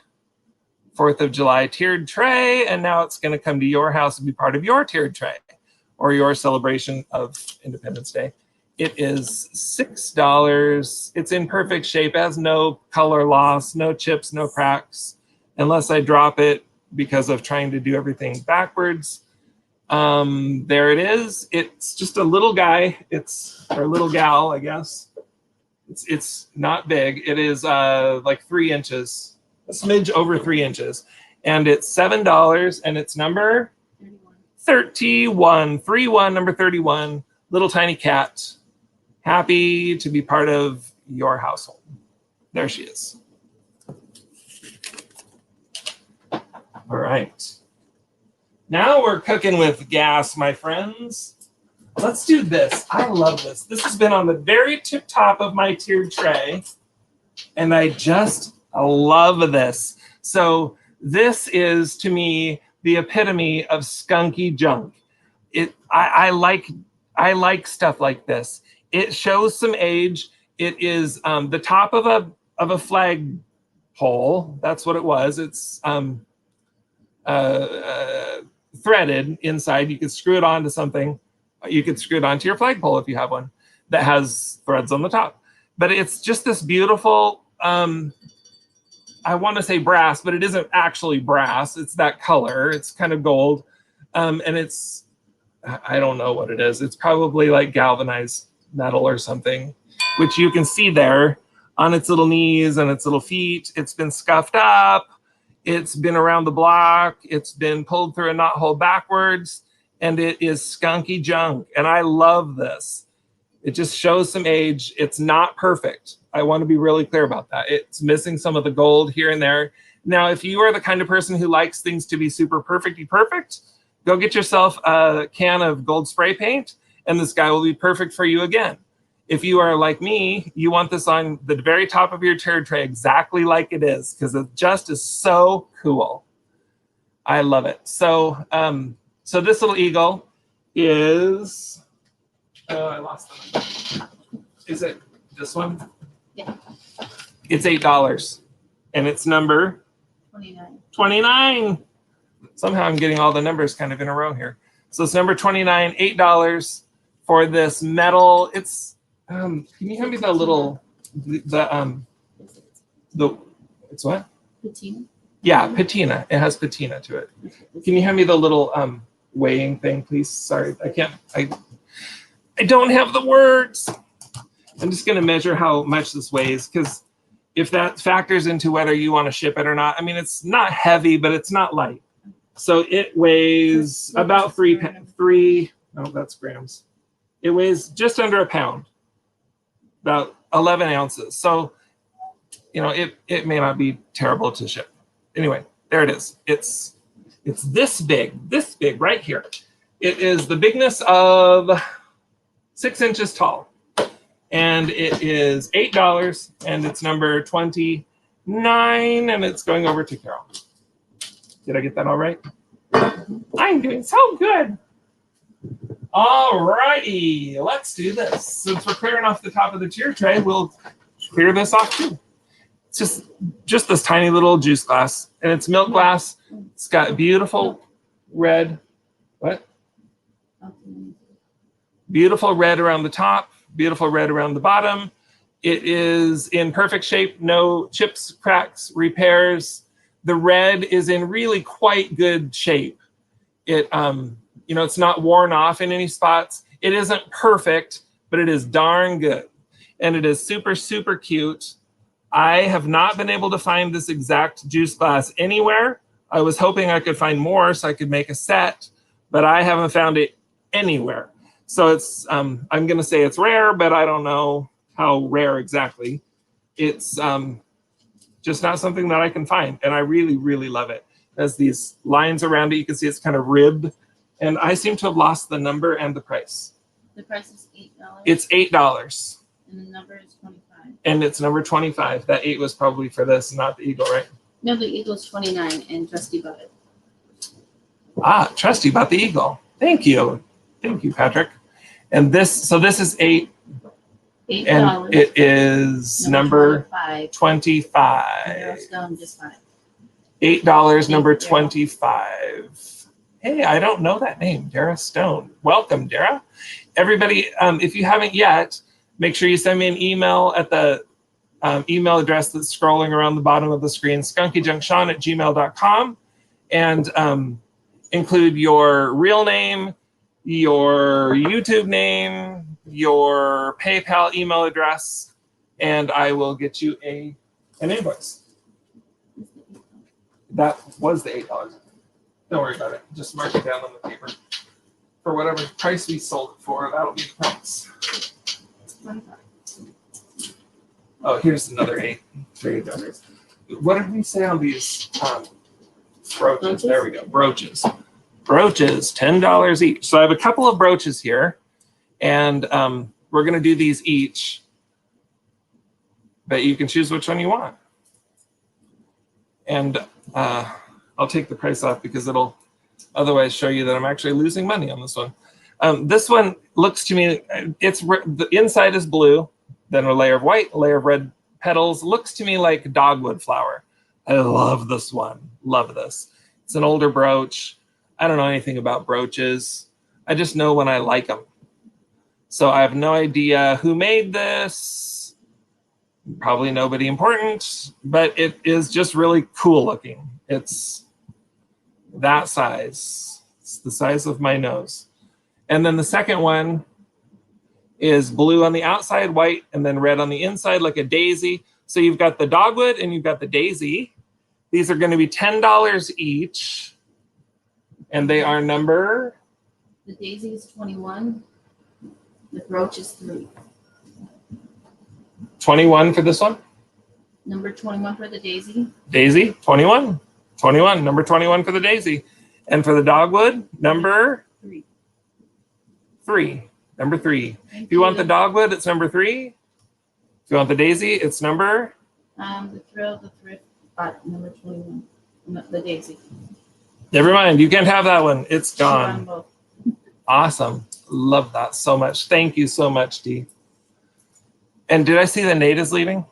4th of July tiered tray, and now it's going to come to your house and be part of your tiered tray or your celebration of Independence Day. It is $6. It's in perfect shape. It has no color loss, no chips, no cracks, unless I drop it because of trying to do everything backwards. There it is. It's just a little guy. Or a little gal, I guess. It's not big. It is like 3 inches, a smidge over 3 inches. And it's $7, and it's number 31. 31, number 31. Little tiny cat. Happy to be part of your household. There she is. All right. Now we're cooking with gas, my friends. Let's do this. I love this. This has been on the very tip top of my tiered tray, and I just love this. So this is, to me, the epitome of skunky junk. I like stuff like this. It shows some age. It is the top of a flag pole. That's what it was. It's threaded inside. You could screw it onto something. You could screw it onto your flagpole if you have one that has threads on the top. But it's just this beautiful, I want to say brass, but it isn't actually brass. It's that color. It's kind of gold. And it's, I don't know what it is. It's probably like galvanized metal or something, which you can see there on its little knees and its little feet. It's been scuffed up. It's been around the block. It's been pulled through a knot hole backwards, and it is skunky junk. And I love this. It just shows some age. It's not perfect. I want to be really clear about that. It's missing some of the gold here and there. Now, if you are the kind of person who likes things to be super perfect, go get yourself a can of gold spray paint, and this guy will be perfect for you again. If you are like me, you want this on the very top of your tiered tray exactly like it is, because it just is so cool. I love it. So, so this little eagle is, I lost them. Is it this one? Yeah. It's $8, and it's number 29. 29. Somehow I'm getting all the numbers kind of in a row here. So it's number 29, $8 for this metal. It's, can you hand me the little, it's what? Patina? Yeah, patina. It has patina to it. Can you hand me the little weighing thing, please? Sorry, I don't have the words. I'm just going to measure how much this weighs, because if that factors into whether you want to ship it or not, I mean, it's not heavy, but it's not light. So it weighs about no, that's grams. It weighs just under a pound, about 11 ounces. So, you know, it may not be terrible to ship. Anyway, there it is. It's this big right here. It is the bigness of 6 inches tall. and it is $8, and it's number 29, and it's going over to Carol. Did I get that all right? I'm doing so good. All righty, let's do this. Since we're clearing off the top of the tier tray, we'll clear this off too. It's just this tiny little juice glass, and it's milk glass. It's got beautiful red, what? Beautiful red around the top, beautiful red around the bottom. It is in perfect shape, no chips, cracks, repairs. The red is in really quite good shape. It, you know, it's not worn off in any spots. It isn't perfect, but it is darn good. And it is super, super cute. I have not been able to find this exact juice glass anywhere. I was hoping I could find more so I could make a set, but I haven't found it anywhere. So it's, I'm going to say it's rare, but I don't know how rare exactly. It's just not something that I can find. And I really, really love it. It has these lines around it. You can see it's kind of ribbed. And I seem to have lost the number and the price. The price is $8. It's $8. And the number is 25. And it's number 25. That 8 was probably for this, not the eagle, right? No, the eagle's 29 and Trusty bought it. Ah, Trusty bought the eagle. Thank you. Thank you, Patrick. And this, so this is $8. $8. And it is number 25. Stone just bought $8, it. number 25. Hey, I don't know that name, Dara Stone. Welcome, Dara. Everybody, if you haven't yet, make sure you send me an email at the email address that's scrolling around the bottom of the screen, skunkyjunksean@gmail.com, and include your real name, your YouTube name, your PayPal email address, and I will get you an invoice. That was the $8. Don't worry about it. Just mark it down on the paper. For whatever price we sold it for, that'll be the price. 25. Oh, here's another $8. What did we say on these brooches? There we go. Brooches. Brooches, $10 each. So I have a couple of brooches here, and we're going to do these each, but you can choose which one you want. And I'll take the price off because it'll otherwise show you that I'm actually losing money on this one. This one looks to me, the inside is blue, then a layer of white, a layer of red petals. Looks to me like dogwood flower. I love this one. Love this. It's an older brooch. I don't know anything about brooches. I just know when I like them. So I have no idea who made this. Probably nobody important, but it is just really cool looking. It's that size. It's the size of my nose. And then the second one is blue on the outside, white, and then red on the inside, like a daisy. So you've got the dogwood and you've got the daisy. These are going to be $10 each. And they are number? The daisy is 21. The brooch is 3. 21 for this one? Number 21 for the daisy. Daisy, 21. 21, number 21 for the daisy. And for the dogwood, number? 3. 3. Number 3. If you want the dogwood, it's number 3. If you want the daisy, it's number? The thrift, number 21. The daisy. Never mind, you can't have that one. It's gone. Awesome. Love that so much. Thank you so much, Dee. And did I see that Nate is leaving?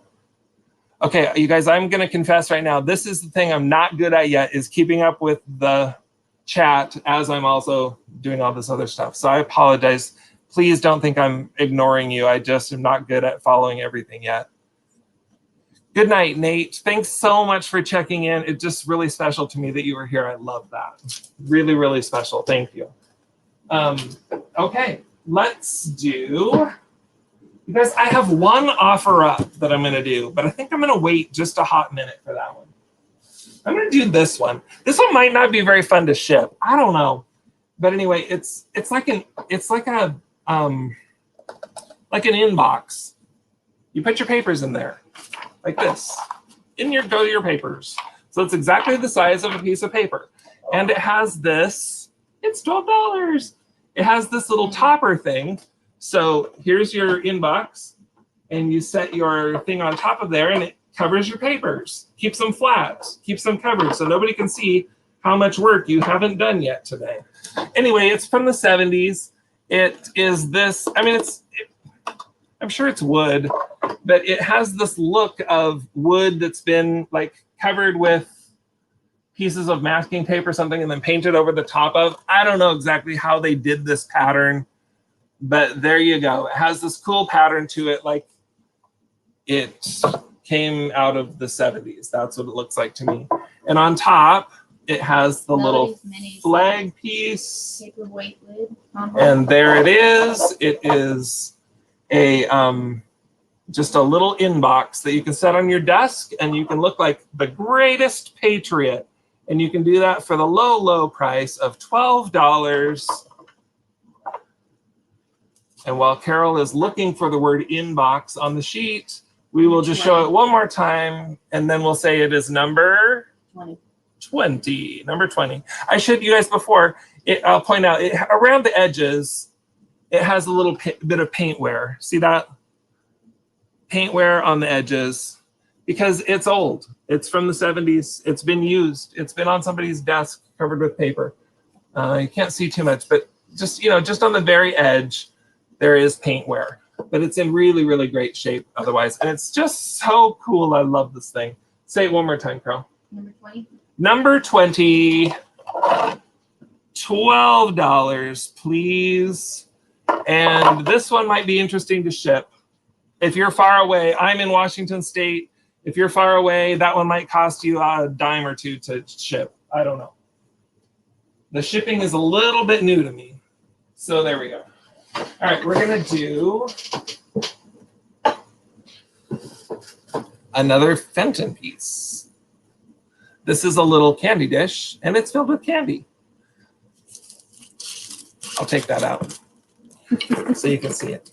Okay, you guys, I'm going to confess right now. This is the thing I'm not good at yet, is keeping up with the chat as I'm also doing all this other stuff. So I apologize. Please don't think I'm ignoring you. I just am not good at following everything yet. Good night, Nate. Thanks so much for checking in. It's just really special to me that you were here. I love that. Really, really special. Thank you. Okay, let's do... You guys, I have one offer up that I'm going to do, but I think I'm going to wait just a hot minute for that one. I'm going to do this one. This one might not be very fun to ship. I don't know. But anyway, it's like an inbox. You put your papers in there like this. Go to your papers. So it's exactly the size of a piece of paper. And it has this, it's $12. It has this little topper thing. So here's your inbox. and you set your thing on top of there, and it covers your papers, keeps them flat, keeps them covered so nobody can see how much work you haven't done yet today. Anyway, it's from the 70s. It is this, I mean, I'm sure it's wood, but it has this look of wood that's been like covered with pieces of masking tape or something and then painted over the top of. I don't know exactly how they did this pattern, but there you go. It has this cool pattern to it, like it came out of the 70s. That's what it looks like to me. And on top, it has the little flag piece. Paperweight lid. And there it is. It is a just a little inbox that you can set on your desk, and you can look like the greatest patriot. And you can do that for the low, low price of $12. And while Carol is looking for the word inbox on the sheet, we will just show it one more time, and then we'll say it is number 20. Number 20. I showed you guys before. I'll point out, around the edges, it has a little bit of paint wear. See that? Paint wear on the edges, because it's old. It's from the 70s. It's been used. It's been on somebody's desk covered with paper. You can't see too much, but just, just on the very edge, there is paint wear. But it's in really, really great shape otherwise. And it's just so cool. I love this thing. Say it one more time, Carol. Number 20. Number 20. $12, please. And this one might be interesting to ship. If you're far away, I'm in Washington State. If you're far away, that one might cost you a dime or two to ship. I don't know. The shipping is a little bit new to me. So there we go. All right, we're going to do another Fenton piece. This is a little candy dish, and it's filled with candy. I'll take that out so you can see it.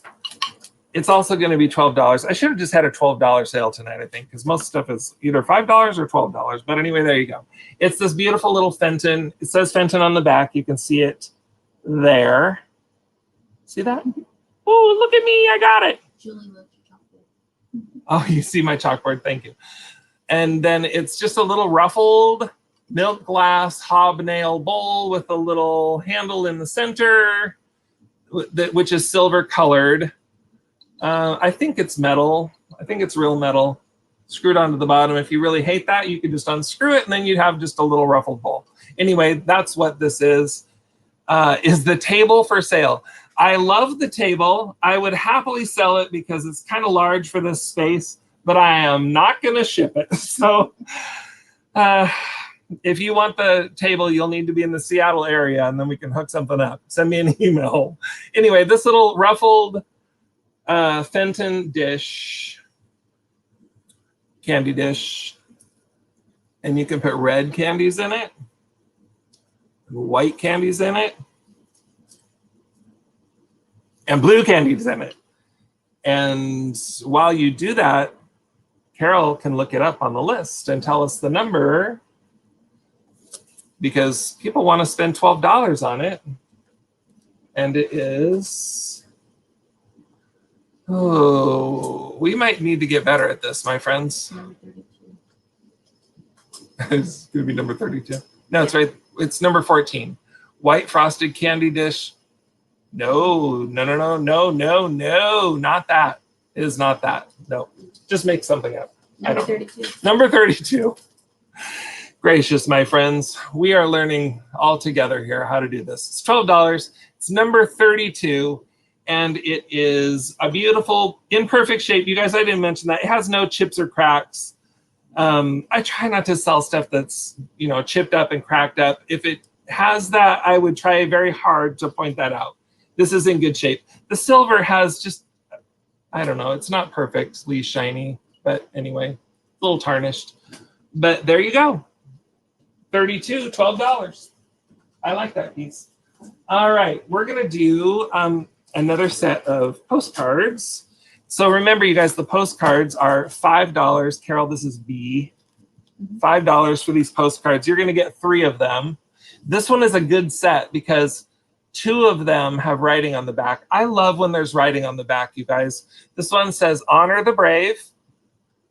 It's also going to be $12. I should have just had a $12 sale tonight, I think, because most stuff is either $5 or $12. But anyway, there you go. It's this beautiful little Fenton. It says Fenton on the back. You can see it there. See that? Oh, look at me. I got it. Julie loves your chalkboard. Oh, you see my chalkboard. Thank you. And then it's just a little ruffled milk glass hobnail bowl with a little handle in the center, which is silver colored. I think it's metal. I think it's real metal screwed onto the bottom. If you really hate that, you could just unscrew it, and then you'd have just a little ruffled bowl. Anyway, that's what this is the table for sale. I love the table. I would happily sell it because it's kind of large for this space, but I am not going to ship it. So if you want the table, you'll need to be in the Seattle area, and then we can hook something up. Send me an email. Anyway, this little ruffled Fenton dish, candy dish, and you can put red candies in it, white candies in it, and blue candies in it. And while you do that, Carol can look it up on the list and tell us the number, because people want to spend $12 on it. And it is, oh, we might need to get better at this, my friends. Number 32. It's going to be number 32. No, it's right. It's number 14. White frosted candy dish. No, not that. It is not that. No, just make something up. Number 32. Number 32. Gracious, my friends. We are learning all together here how to do this. It's $12. It's number 32. And it is a beautiful, imperfect shape. You guys, I didn't mention that. It has no chips or cracks. I try not to sell stuff that's, chipped up and cracked up. If it has that, I would try very hard to point that out. This is in good shape. The silver has just, I don't know, it's not perfectly shiny, but anyway, a little tarnished. But there you go. 32, $12. I like that piece. All right, we're going to do another set of postcards. So remember, you guys, the postcards are $5. Carol, this is B. $5 for these postcards. You're going to get 3 of them. This one is a good set because 2 of them have writing on the back. I love when there's writing on the back, you guys. This one says, "Honor the brave."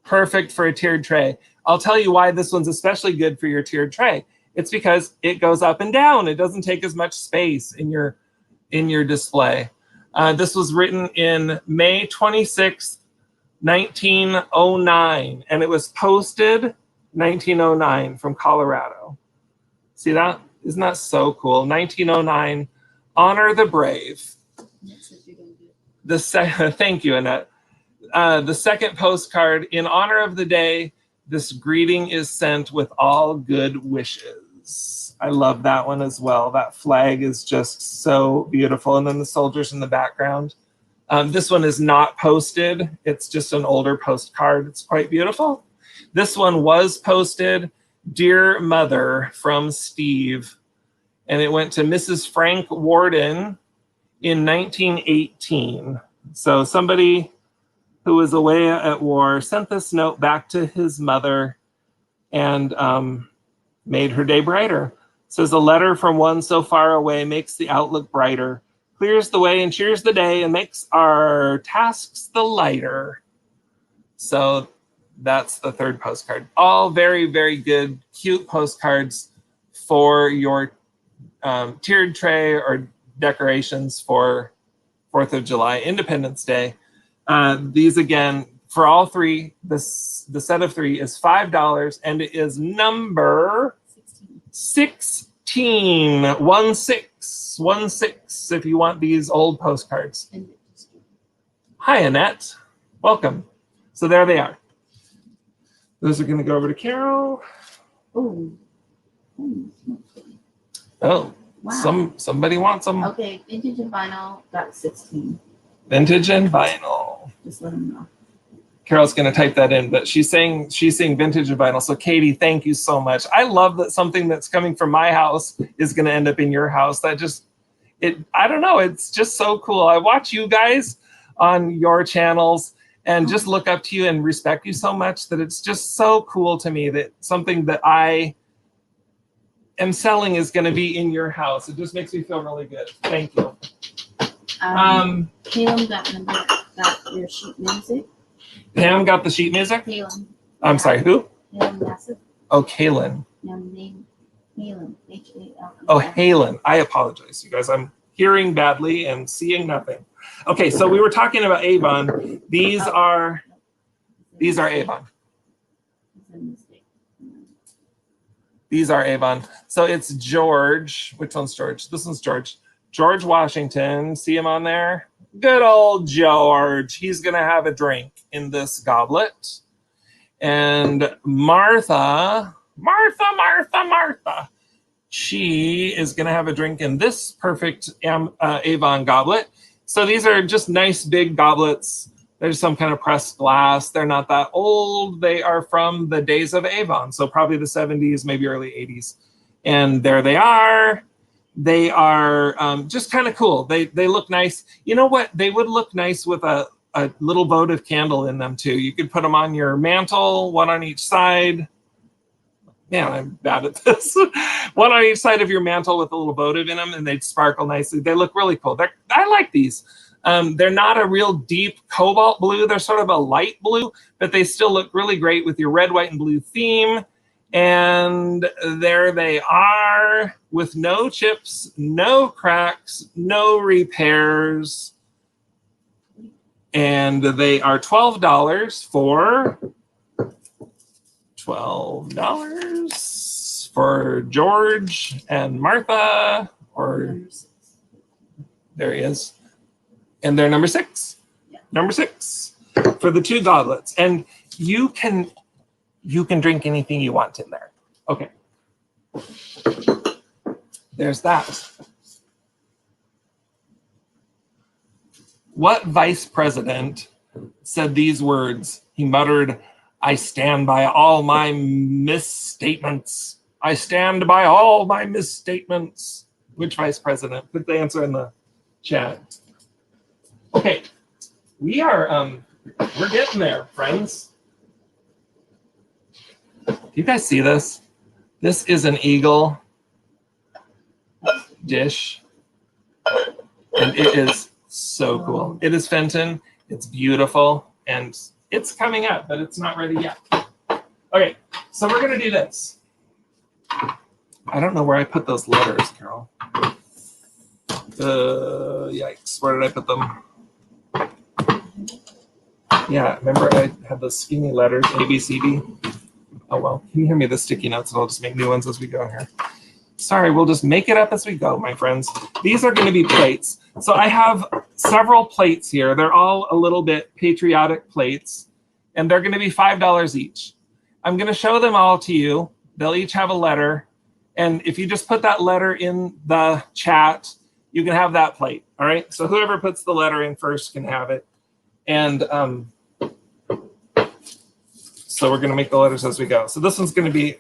Perfect for a tiered tray. I'll tell you why this one's especially good for your tiered tray. It's because it goes up and down. It doesn't take as much space in your display. This was written in May 26th, 1909, and it was posted 1909 from Colorado. See that? Isn't that so cool? 1909, honor the brave. Thank you, Annette. The second postcard, in honor of the day, this greeting is sent with all good wishes. I love that one as well. That flag is just so beautiful. And then the soldiers in the background. This one is not posted. It's just an older postcard. It's quite beautiful. This one was posted, "Dear Mother," from Steve. And it went to Mrs. Frank Warden in 1918. So somebody who was away at war sent this note back to his mother and made her day brighter. It says, "A letter from one so far away makes the outlook brighter, clears the way and cheers the day, and makes our tasks the lighter." So that's the third postcard. All very, very good, cute postcards for your tiered tray or decorations for 4th of July, Independence Day. These again, for all 3, the set of 3 is $5, and it is number 16. 16 if you want these old postcards. Hi, Annette. Welcome. So there they are. Those are going to go over to Carol. Oh. Oh, Wow. somebody wants them. Okay, vintage and vinyl got 16. Vintage and vinyl. Just let them know. Carol's going to type that in, but she's saying vintage and vinyl. So Katie, thank you so much. I love that something that's coming from my house is going to end up in your house. That just, I don't know. It's just so cool. I watch you guys on your channels and just look up to you and respect you so much that it's just so cool to me that something that I am selling is going to be in your house. It just makes me feel really good. Thank you. Caleb got your sheet music. Pam got the sheet music? Caleb. I'm sorry, who? Caleb Nassif. Oh, Kaylin. No, name Halen. H-A-L. Oh, Halen. I apologize, you guys. I'm hearing badly and seeing nothing. Okay, so we were talking about Avon. These are Avon. These are Avon. So it's George. Which one's George? This one's George. George Washington. See him on there? Good old George. He's going to have a drink in this goblet. And Martha. She is going to have a drink in this perfect Avon goblet. So these are just nice big goblets. There's some kind of pressed glass. They're not that old. They are from the days of Avon. So probably the 70s, maybe early 80s. And there they are. They are just kind of cool. They look nice. You know what? They would look nice with a little votive candle in them too. You could put them on your mantle, one on each side. Man, I'm bad at this. One on each side of your mantle with a little votive in them, and they'd sparkle nicely. They look really cool. I like these. They're not a real deep cobalt blue. They're sort of a light blue, but they still look really great with your red, white, and blue theme. And there they are with no chips, no cracks, no repairs. And they are $12 for $12 for George and Martha, or there he is. And they're number 6. Yeah. Number 6 for the 2 goblets. And you can drink anything you want in there. Okay. There's that. What vice president said these words? He muttered, "I stand by all my misstatements. I stand by all my misstatements." Which vice president? Put the answer in the chat. Okay, we're getting there, friends. Do you guys see this? This is an eagle dish. And it is so cool. It is Fenton. It's beautiful. And it's coming up, but it's not ready yet. Okay, so we're going to do this. I don't know where I put those letters, Carol. Yikes. Where did I put them? Yeah, remember I had those skinny letters, A, B, C, D? Oh, well. Can you hear me the sticky notes? And I'll just make new ones as we go here. Sorry, we'll just make it up as we go, my friends. These are going to be plates. So I have several plates here. They're all a little bit patriotic plates, and they're going to be $5 each. I'm going to show them all to you. They'll each have a letter. And if you just put that letter in the chat, you can have that plate. All right. So whoever puts the letter in first can have it. And so we're going to make the letters as we go. So this one's going to be,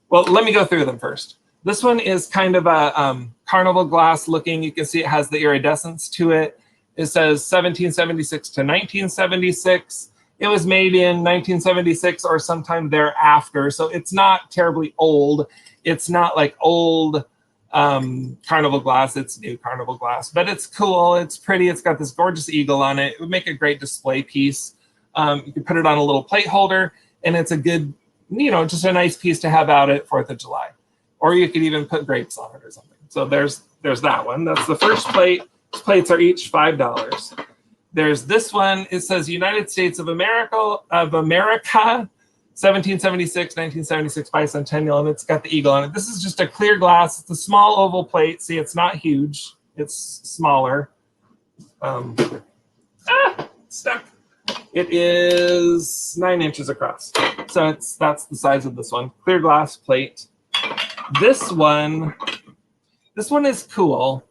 well, let me go through them first. This one is kind of a carnival glass looking. You can see it has the iridescence to it. It says 1776 to 1976. It was made in 1976 or sometime thereafter. So it's not terribly old. It's not like old carnival glass. It's new carnival glass, but it's cool. It's pretty. It's got this gorgeous eagle on it. It would make a great display piece. You can put it on a little plate holder, and it's a good, just a nice piece to have out at 4th of July. Or you could even put grapes on it or something. So there's that one. That's the first plate. These plates are each $5. There's this one. It says United States of America, 1776, 1976 bicentennial, and it's got the eagle on it. This is just a clear glass. It's a small oval plate. See, it's not huge. It's smaller. Stuck. It is 9 inches across. So that's the size of this one. Clear glass plate. This one is cool.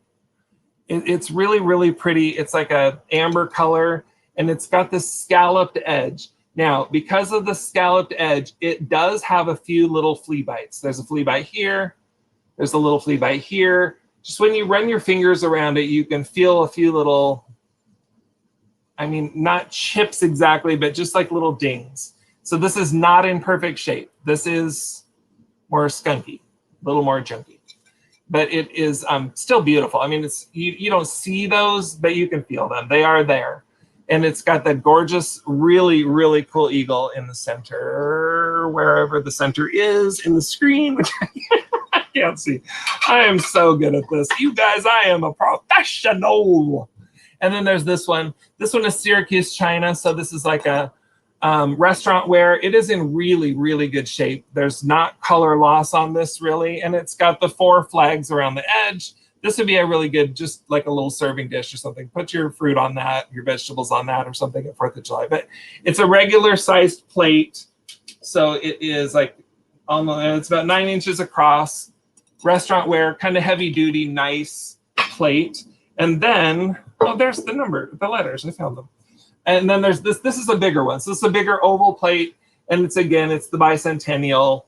It's really, really pretty. It's like a amber color, and it's got this scalloped edge. Now, because of the scalloped edge, it does have a few little flea bites. There's a flea bite here. There's a little flea bite here. Just when you run your fingers around it, you can feel a few little, not chips exactly, but just like little dings. So this is not in perfect shape. This is more skunky, a little more junky. But it is still beautiful. It's you don't see those, but you can feel them. They are there. And it's got that gorgeous, really, really cool eagle in the center, wherever the center is in the screen, which I can't see. I am so good at this. You guys, I am a professional. And then there's this one. This one is Syracuse China. So this is like a restaurant ware. It is in really, really good shape. There's not color loss on this really. And it's got the 4 flags around the edge. This would be a really good, just like a little serving dish or something. Put your fruit on that, your vegetables on that or something at 4th of July. But it's a regular sized plate. So it is like almost, it's about 9 inches across. Restaurant ware, kind of heavy duty, nice plate. And then, there's the number, the letters, I found them. And then there's this is a bigger one. So this is a bigger oval plate. And it's the bicentennial.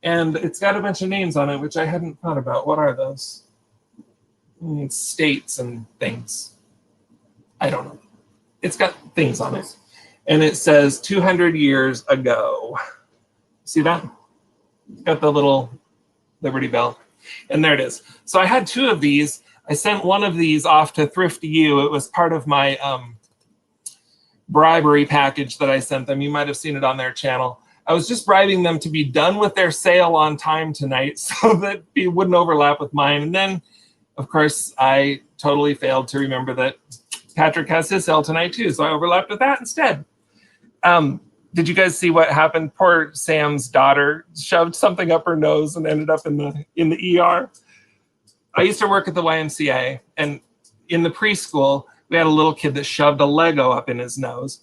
And it's got a bunch of names on it, which I hadn't thought about. What are those? States and things. I don't know. It's got things on it. And it says 200 years ago. See that? It's got the little Liberty Bell. And there it is. So I had 2 of these. I sent one of these off to Thrifty You. It was part of my bribery package that I sent them. You might have seen it on their channel. I was just bribing them to be done with their sale on time tonight so that it wouldn't overlap with mine. And then, of course, I totally failed to remember that Patrick has his sale tonight too. So I overlapped with that instead. Did you guys see what happened? Poor Sam's daughter shoved something up her nose and ended up in the ER. I used to work at the YMCA, and in the preschool, we had a little kid that shoved a Lego up in his nose.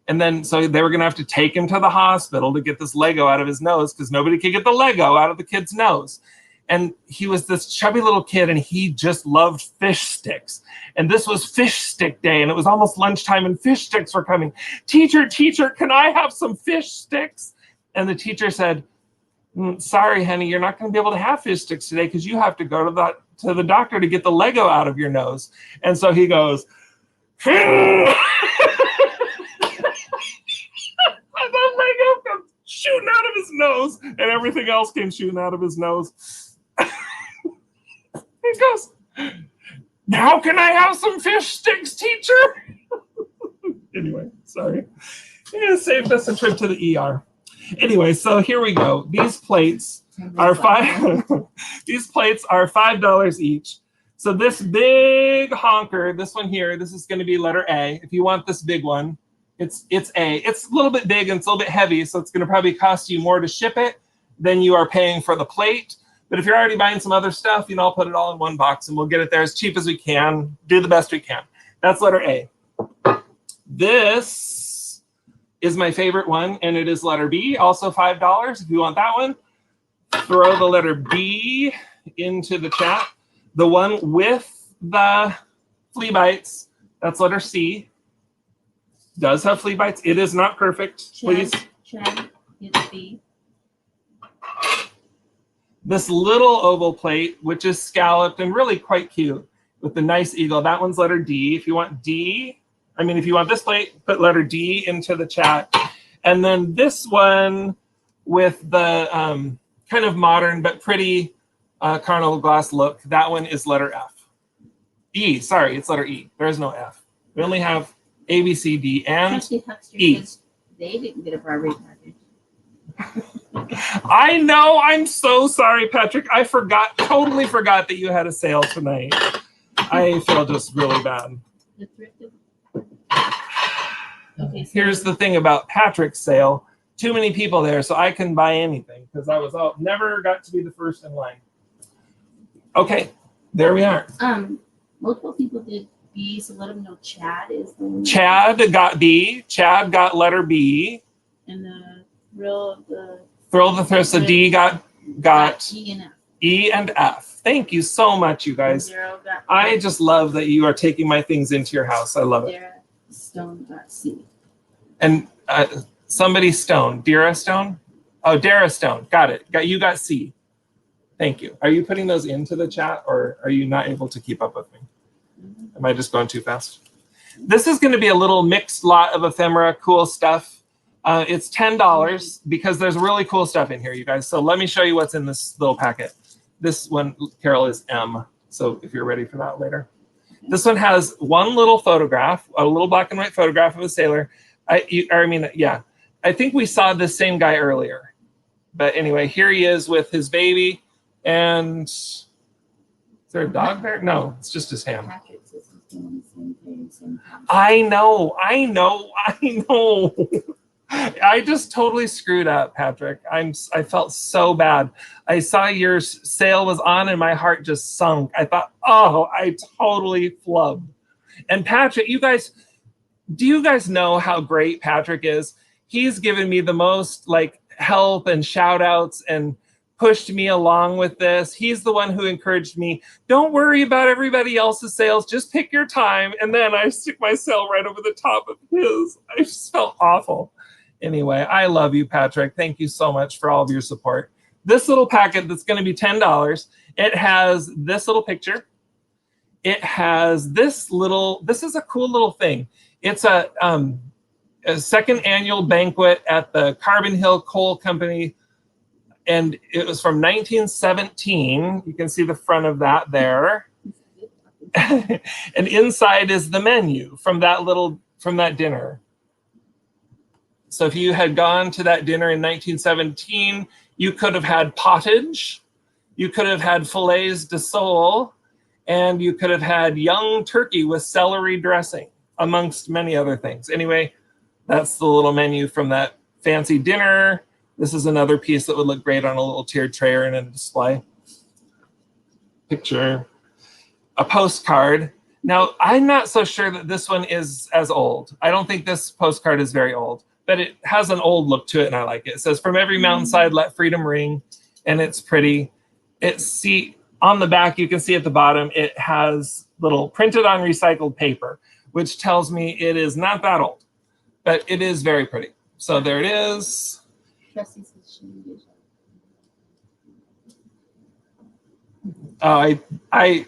And then, so they were going to have to take him to the hospital to get this Lego out of his nose because nobody could get the Lego out of the kid's nose. And he was this chubby little kid, and he just loved fish sticks. And this was fish stick day, and it was almost lunchtime, and fish sticks were coming. Teacher, can I have some fish sticks? And the teacher said, sorry, honey, you're not going to be able to have fish sticks today because you have to go to the doctor to get the Lego out of your nose. And so he goes, and the Lego comes shooting out of his nose, and everything else came shooting out of his nose. He goes, Now can I have some fish sticks, teacher? Anyway, sorry. It saved us a trip to the ER. Anyway, so here we go. These plates are these plates are $5 each. So this big honker, this one here, this is going to be letter A. If you want this big one, it's A. It's a little bit big and it's a little bit heavy, so it's going to probably cost you more to ship it than you are paying for the plate. But if you're already buying some other stuff, I'll put it all in one box and we'll get it there as cheap as we can, do the best we can. That's letter A. This is my favorite one, and it is letter B, also $5 if you want that one. Throw the letter B into the chat. The one with the flea bites, that's letter C. Does have flea bites. It is not perfect, please. Chad, it's B. This little oval plate, which is scalloped and really quite cute with the nice eagle, that one's letter D. If you want D, if you want this plate, put letter D into the chat. And then this one with the kind of modern but pretty Carnival glass look, that one is letter F. E, sorry, it's letter E. There is no F. We only have A, B, C, D, and E. Says they didn't get a Barbie package. I know, I'm so sorry, Patrick. I totally forgot that you had a sale tonight. I feel just really bad. Okay, so here's the thing about Patrick's sale. Too many people there, so I couldn't buy anything because I was never got to be the first in line. Okay, there we are. Multiple people did B, so let them know Chad is the one. Chad got B. Chad got letter B. And the thrill of the Thrill, so D got E and F. E and F. Thank you so much, you guys. I just love that you are taking my things into your house. I love it. Dara Stone got C. And somebody Stone. Dara Stone? Oh, Dara Stone. Got it. You got C. Thank you. Are you putting those into the chat or are you not able to keep up with me? Am I just going too fast? This is going to be a little mixed lot of ephemera, cool stuff. It's $10 because there's really cool stuff in here, you guys. So let me show you what's in this little packet. This one, Carol, is M. So if you're ready for that later. This one has one little photograph, a little black and white photograph of a sailor. I think we saw this same guy earlier. But anyway, here he is with his baby. And is there a dog there? No, it's just his hand. I know. I just totally screwed up, Patrick. I felt so bad. I saw your sale was on and my heart just sunk. I thought, oh, I totally flubbed. And Patrick, do you guys know how great Patrick is? He's given me the most help and shout outs and pushed me along with this. He's the one who encouraged me. Don't worry about everybody else's sales. Just pick your time. And then I stick my sale right over the top of his. I just felt awful. Anyway, I love you, Patrick. Thank you so much for all of your support. This little packet that's going to be $10, it has this little picture. It has this is a cool little thing. It's a second annual banquet at the Carbon Hill Coal Company. And it was from 1917. You can see the front of that there. And inside is the menu from that dinner. So if you had gone to that dinner in 1917, you could have had pottage, you could have had fillets de sole, and you could have had young turkey with celery dressing, amongst many other things. Anyway, that's the little menu from that fancy dinner. This is another piece that would look great on a little tiered tray or in a display. Picture. A postcard. Now, I'm not so sure that this one is as old. I don't think this postcard is very old, but it has an old look to it and I like it. It says, "From every mountainside, let freedom ring." And it's pretty. On the back, you can see at the bottom, it has little printed on recycled paper, which tells me it is not that old, but it is very pretty. So there it is. Oh, I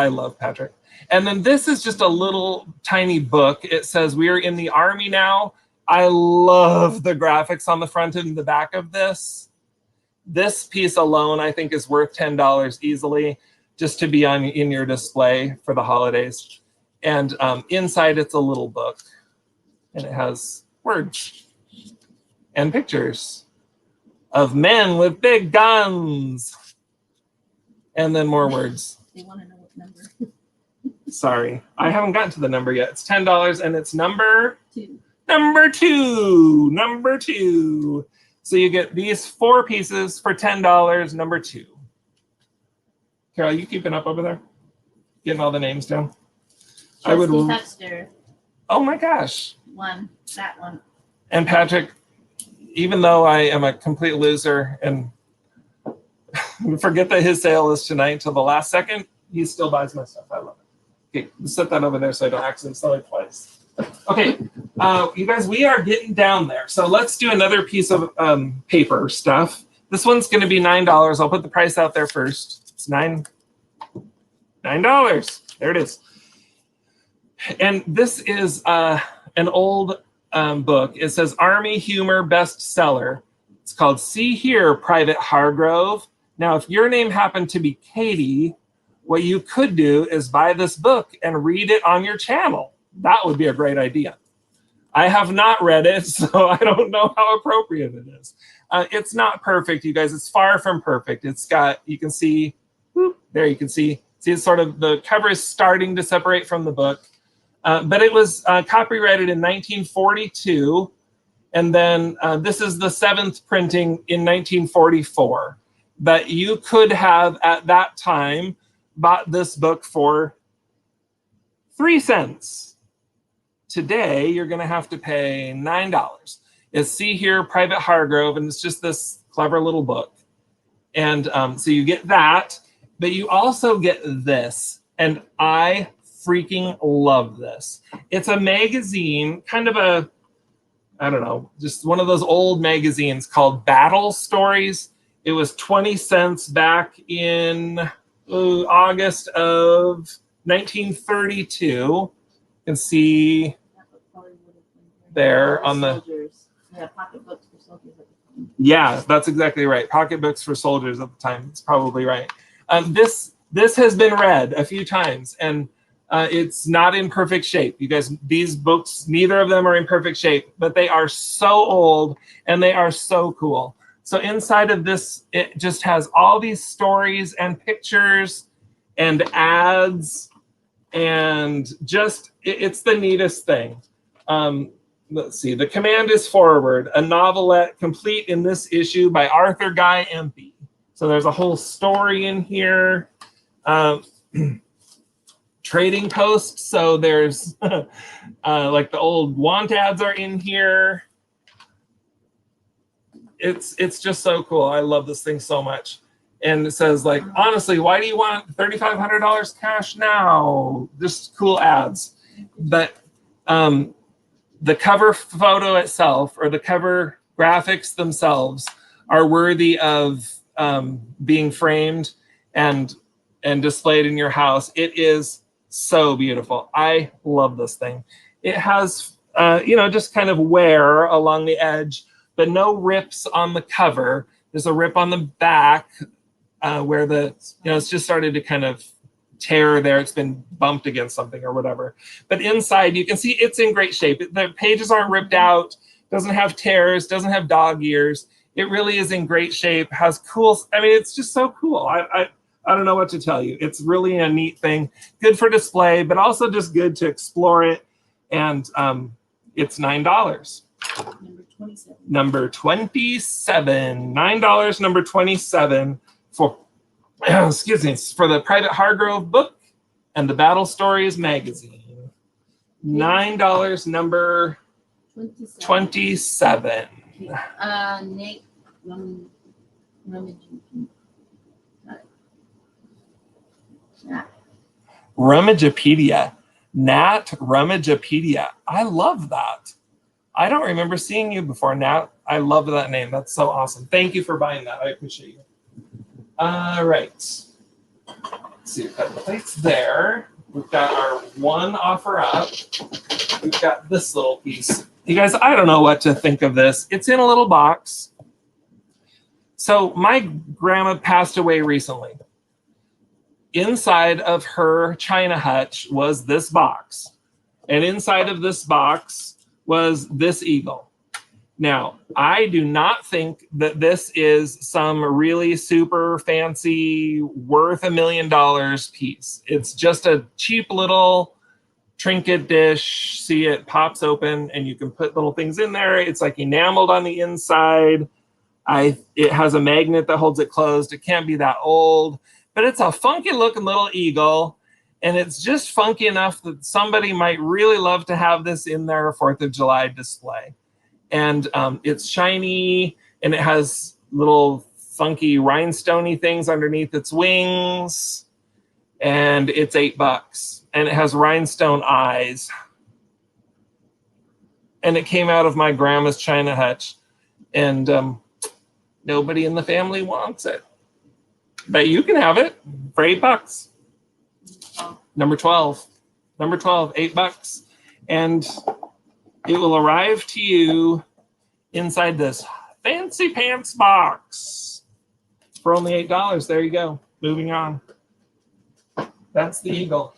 love Patrick. And then this is just a little tiny book. It says, "We are in the Army now." I love the graphics on the front and the back of this. This piece alone, I think, is worth $10 easily. just to be in your display for the holidays. And inside it's a little book, and it has words and pictures of men with big guns, and then more words. They want to know what number. Sorry, I haven't gotten to the number yet. It's $10, and it's number 2. Number two. So you get these 4 pieces for $10, number 2. Carol, you keeping up over there? Getting all the names down? I would. Hexter. Oh my gosh. That one. And Patrick, even though I am a complete loser and forget that his sale is tonight until the last second, he still buys my stuff. I love it. Okay, set that over there so I don't accidentally sell it twice. Okay, you guys, we are getting down there. So let's do another piece of paper stuff. This one's going to be $9. I'll put the price out there first. It's $9. There it is. And this is an old book. It says Army Humor Bestseller. It's called See Here, Private Hargrove. Now, if your name happened to be Katie, what you could do is buy this book and read it on your channel. That would be a great idea. I have not read it, so I don't know how appropriate it is. It's not perfect, you guys. It's far from perfect. It's got, you can see, there you can see it's sort of, the cover is starting to separate from the book. But it was copyrighted in 1942. And then this is the 7th printing in 1944. But you could have, at that time, bought this book for 3 cents. Today, you're going to have to pay $9. It's See Here, Private Hargrove, and it's just this clever little book. And so you get that, but you also get this, and I freaking love this. It's a magazine, kind of a, I don't know, just one of those old magazines called Battle Stories. It was 20 cents back in August of 1932. You can see there on the soldiers. Yeah, pocketbooks for soldiers at the time. Yeah, that's exactly right. Pocketbooks for soldiers at the time. It's probably right. This has been read a few times, and it's not in perfect shape. You guys, these books, neither of them are in perfect shape, but they are so old and they are so cool. So inside of this, it just has all these stories and pictures and ads, and just, it's the neatest thing. Let's see, The Command is Forward, a novelette complete in this issue by Arthur Guy Empey. So there's a whole story in here. Trading posts, so there's like the old want ads are in here. It's just so cool. I love this thing so much. And it says, like, honestly, why do you want $3,500 cash now? Just cool ads. But the cover photo itself, or the cover graphics themselves, are worthy of being framed and displayed in your house. It is so beautiful. I love this thing. It has, just kind of wear along the edge, but no rips on the cover. There's a rip on the back where it's just started to kind of tear there. It's been bumped against something or whatever. But inside, you can see it's in great shape. The pages aren't ripped out, doesn't have tears, doesn't have dog ears. It really is in great shape, has cool, it's just so cool. I don't know what to tell you. It's really a neat thing. Good for display, but also just good to explore it. And it's $9. Number 27. $9, number 27 for, excuse me, for the Private Hargrove book and the Battle Stories magazine. $9, number 27. Nate Rummagepedia. Nat Rummagepedia. I love that. I don't remember seeing you before, Nat. I love that name. That's so awesome. Thank you for buying that. I appreciate you. All right. Let's see, we've got the plates there. We've got our one offer up. We've got this little piece. You guys, I don't know what to think of this. It's in a little box. So my grandma passed away recently. inside of her China hutch was this box. And inside of this box was this eagle. Now, I do not think that this is some really super fancy, worth $1 million piece. It's just a cheap little trinket dish. See, it pops open and you can put little things in there. It's like enameled on the inside. It has a magnet that holds it closed. It can't be that old, but it's a funky looking little eagle. And it's just funky enough that somebody might really love to have this in their 4th of July display. And it's shiny, and it has little funky rhinestoney things underneath its wings. And it's $8. And it has rhinestone eyes. And it came out of my grandma's China hutch. And nobody in the family wants it. But you can have it for $8. Number 12. Number 12, $8. And it will arrive to you inside this fancy pants box for only $8. There you go. Moving on. That's the eagle.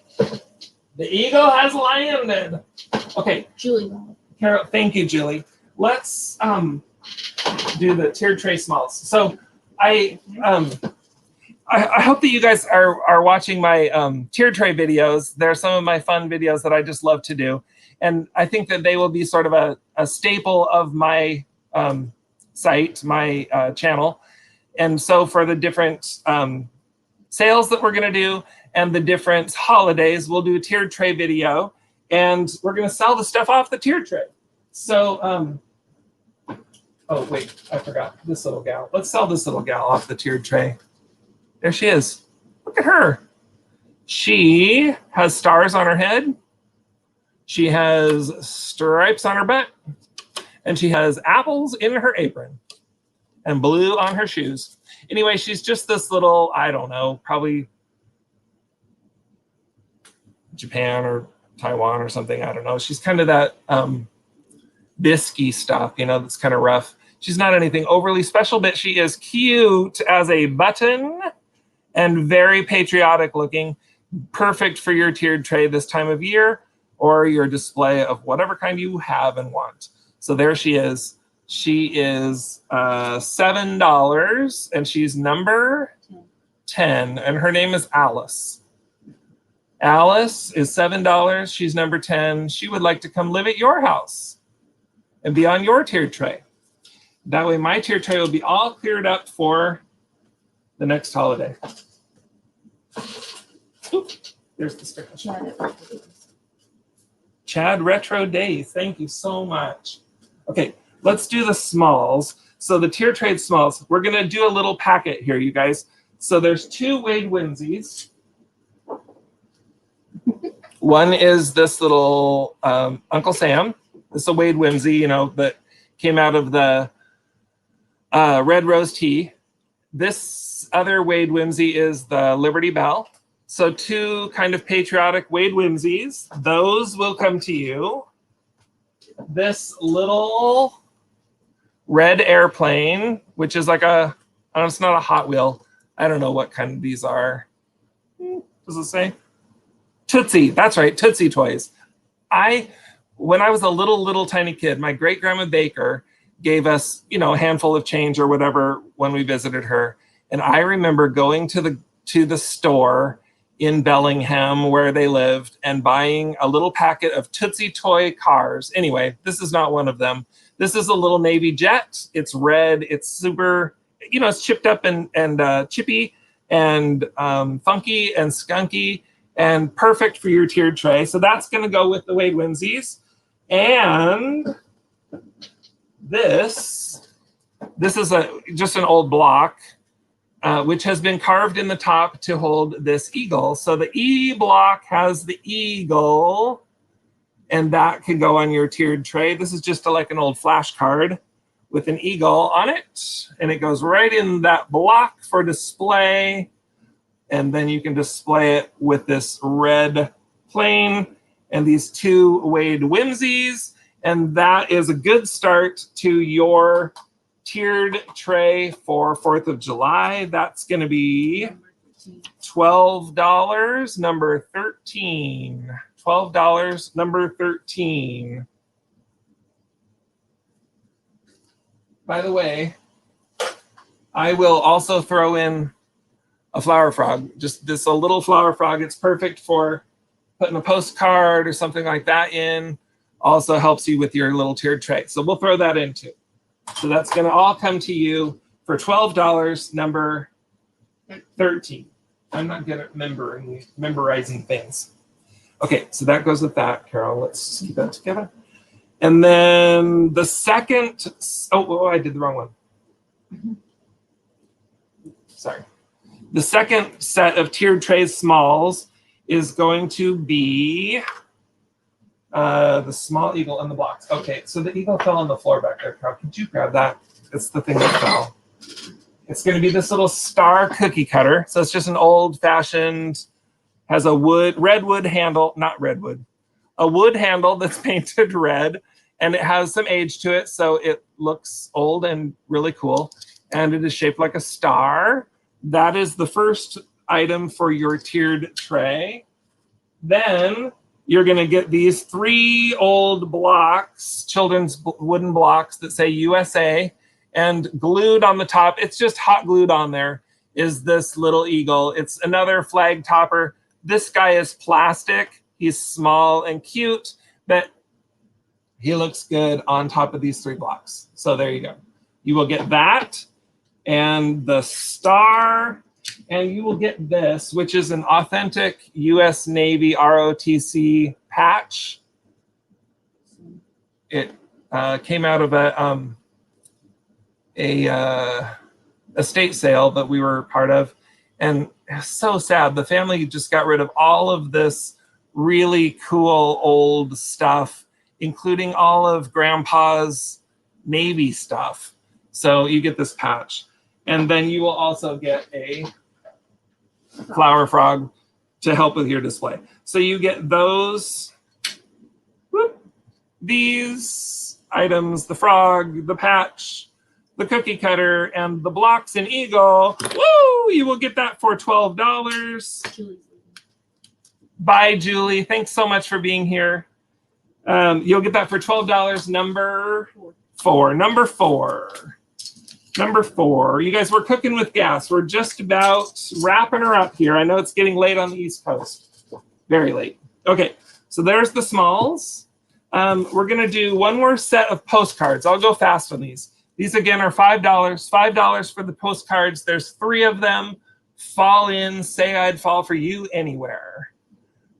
The eagle has landed. Okay. Julie. Carol, thank you, Julie. Let's do the tiered tray smalls. So I hope that you guys are watching my tiered tray videos. They're some of my fun videos that I just love to do. And I think that they will be sort of a staple of my site, my channel. And so for the different sales that we're going to do and the different holidays, we'll do a tiered tray video. And we're going to sell the stuff off the tiered tray. So, oh, wait, I forgot this little gal. Let's sell this little gal off the tiered tray. There she is. Look at her. She has stars on her head. She has stripes on her butt. And she has apples in her apron. And blue on her shoes. Anyway, she's just this little, I don't know, probably Japan or Taiwan or something. I don't know. She's kind of that bisky stuff, you know, that's kind of rough. She's not anything overly special, but she is cute as a button and very patriotic looking. Perfect for your tiered tray this time of year or your display of whatever kind you have and want. So there she is. She is $7 and she's number 10 and her name is Alice. Alice is $7. She's number 10. She would like to come live at your house and be on your tiered tray. That way my tiered tray will be all cleared up for the next holiday. Oop, there's the sticker. Chad Retro Days. Thank you so much. Okay, let's do the smalls. So the tiered tray smalls, we're going to do a little packet here, you guys. So there's 2 Wade Winsies. One is this little Uncle Sam. This is a Wade Whimsy, you know, that came out of the Red Rose Tea. This other Wade Whimsy is the Liberty Bell. So 2 kind of patriotic Wade Whimsies. Those will come to you. This little red airplane, which is like a, I don't know, it's not a Hot Wheel. I don't know what kind of these are. Does it say? Tootsie, that's right, Tootsie toys. When I was a little tiny kid, my great grandma Baker gave us, you know, a handful of change or whatever when we visited her. And I remember going to the store in Bellingham where they lived and buying a little packet of Tootsie toy cars. Anyway, this is not one of them. This is a little Navy jet. It's red. It's super, you know, it's chipped up and chippy and funky and skunky and perfect for your tiered tray. So that's going to go with the Wade Whimsies. And this is just an old block, which has been carved in the top to hold this eagle. So the E block has the eagle, and that can go on your tiered tray. This is just like an old flashcard with an eagle on it, and it goes right in that block for display. And then you can display it with this red plane and these 2 Wade Whimsies. And that is a good start to your tiered tray for 4th of July. That's going to be $12, number 13. $12, number 13. By the way, I will also throw in a flower frog. Just this a little flower frog. It's perfect for putting a postcard or something like that in. Also helps you with your little tiered tray. So we'll throw that in too. So that's going to all come to you for $12, number 13. I'm not good at memorizing things. Okay, so that goes with that, Carol. Let's just keep that together. And then the second, oh, I did the wrong one. Sorry. The second set of tiered trays smalls is going to be the small eagle and the blocks. Okay, so the eagle fell on the floor back there, Carol. Could you grab that? It's the thing that fell. It's going to be this little star cookie cutter. So it's just an old-fashioned, has a redwood handle, not redwood, a wood handle that's painted red, and it has some age to it, so it looks old and really cool. And it is shaped like a star. That is the first item for your tiered tray. Then you're going to get these 3 old blocks, children's wooden blocks that say USA, and glued on the top, it's just hot glued on there, is this little eagle. It's another flag topper. This guy is plastic. He's small and cute, but he looks good on top of these 3 blocks. So there you go. You will get that and the star, and you will get this, which is an authentic U.S. Navy ROTC patch. It came out of a estate sale that we were part of, and it's so sad. The family just got rid of all of this really cool old stuff, including all of Grandpa's Navy stuff. So you get this patch, and then you will also get a flower frog to help with your display. So you get those, these items, the frog, the patch, the cookie cutter, and the blocks and eagle. Woo! You will get that for $12. Bye, Julie. Thanks so much for being here. You'll get that for $12. Number 4. Number 4. Number 4. You guys, we're cooking with gas. We're just about wrapping her up here. I know it's getting late on the East Coast. Very late. Okay, so there's the smalls. We're going to do one more set of postcards. I'll go fast on these. These, again, are $5. $5 for the postcards. There's 3 of them. Fall in, say I'd fall for you anywhere.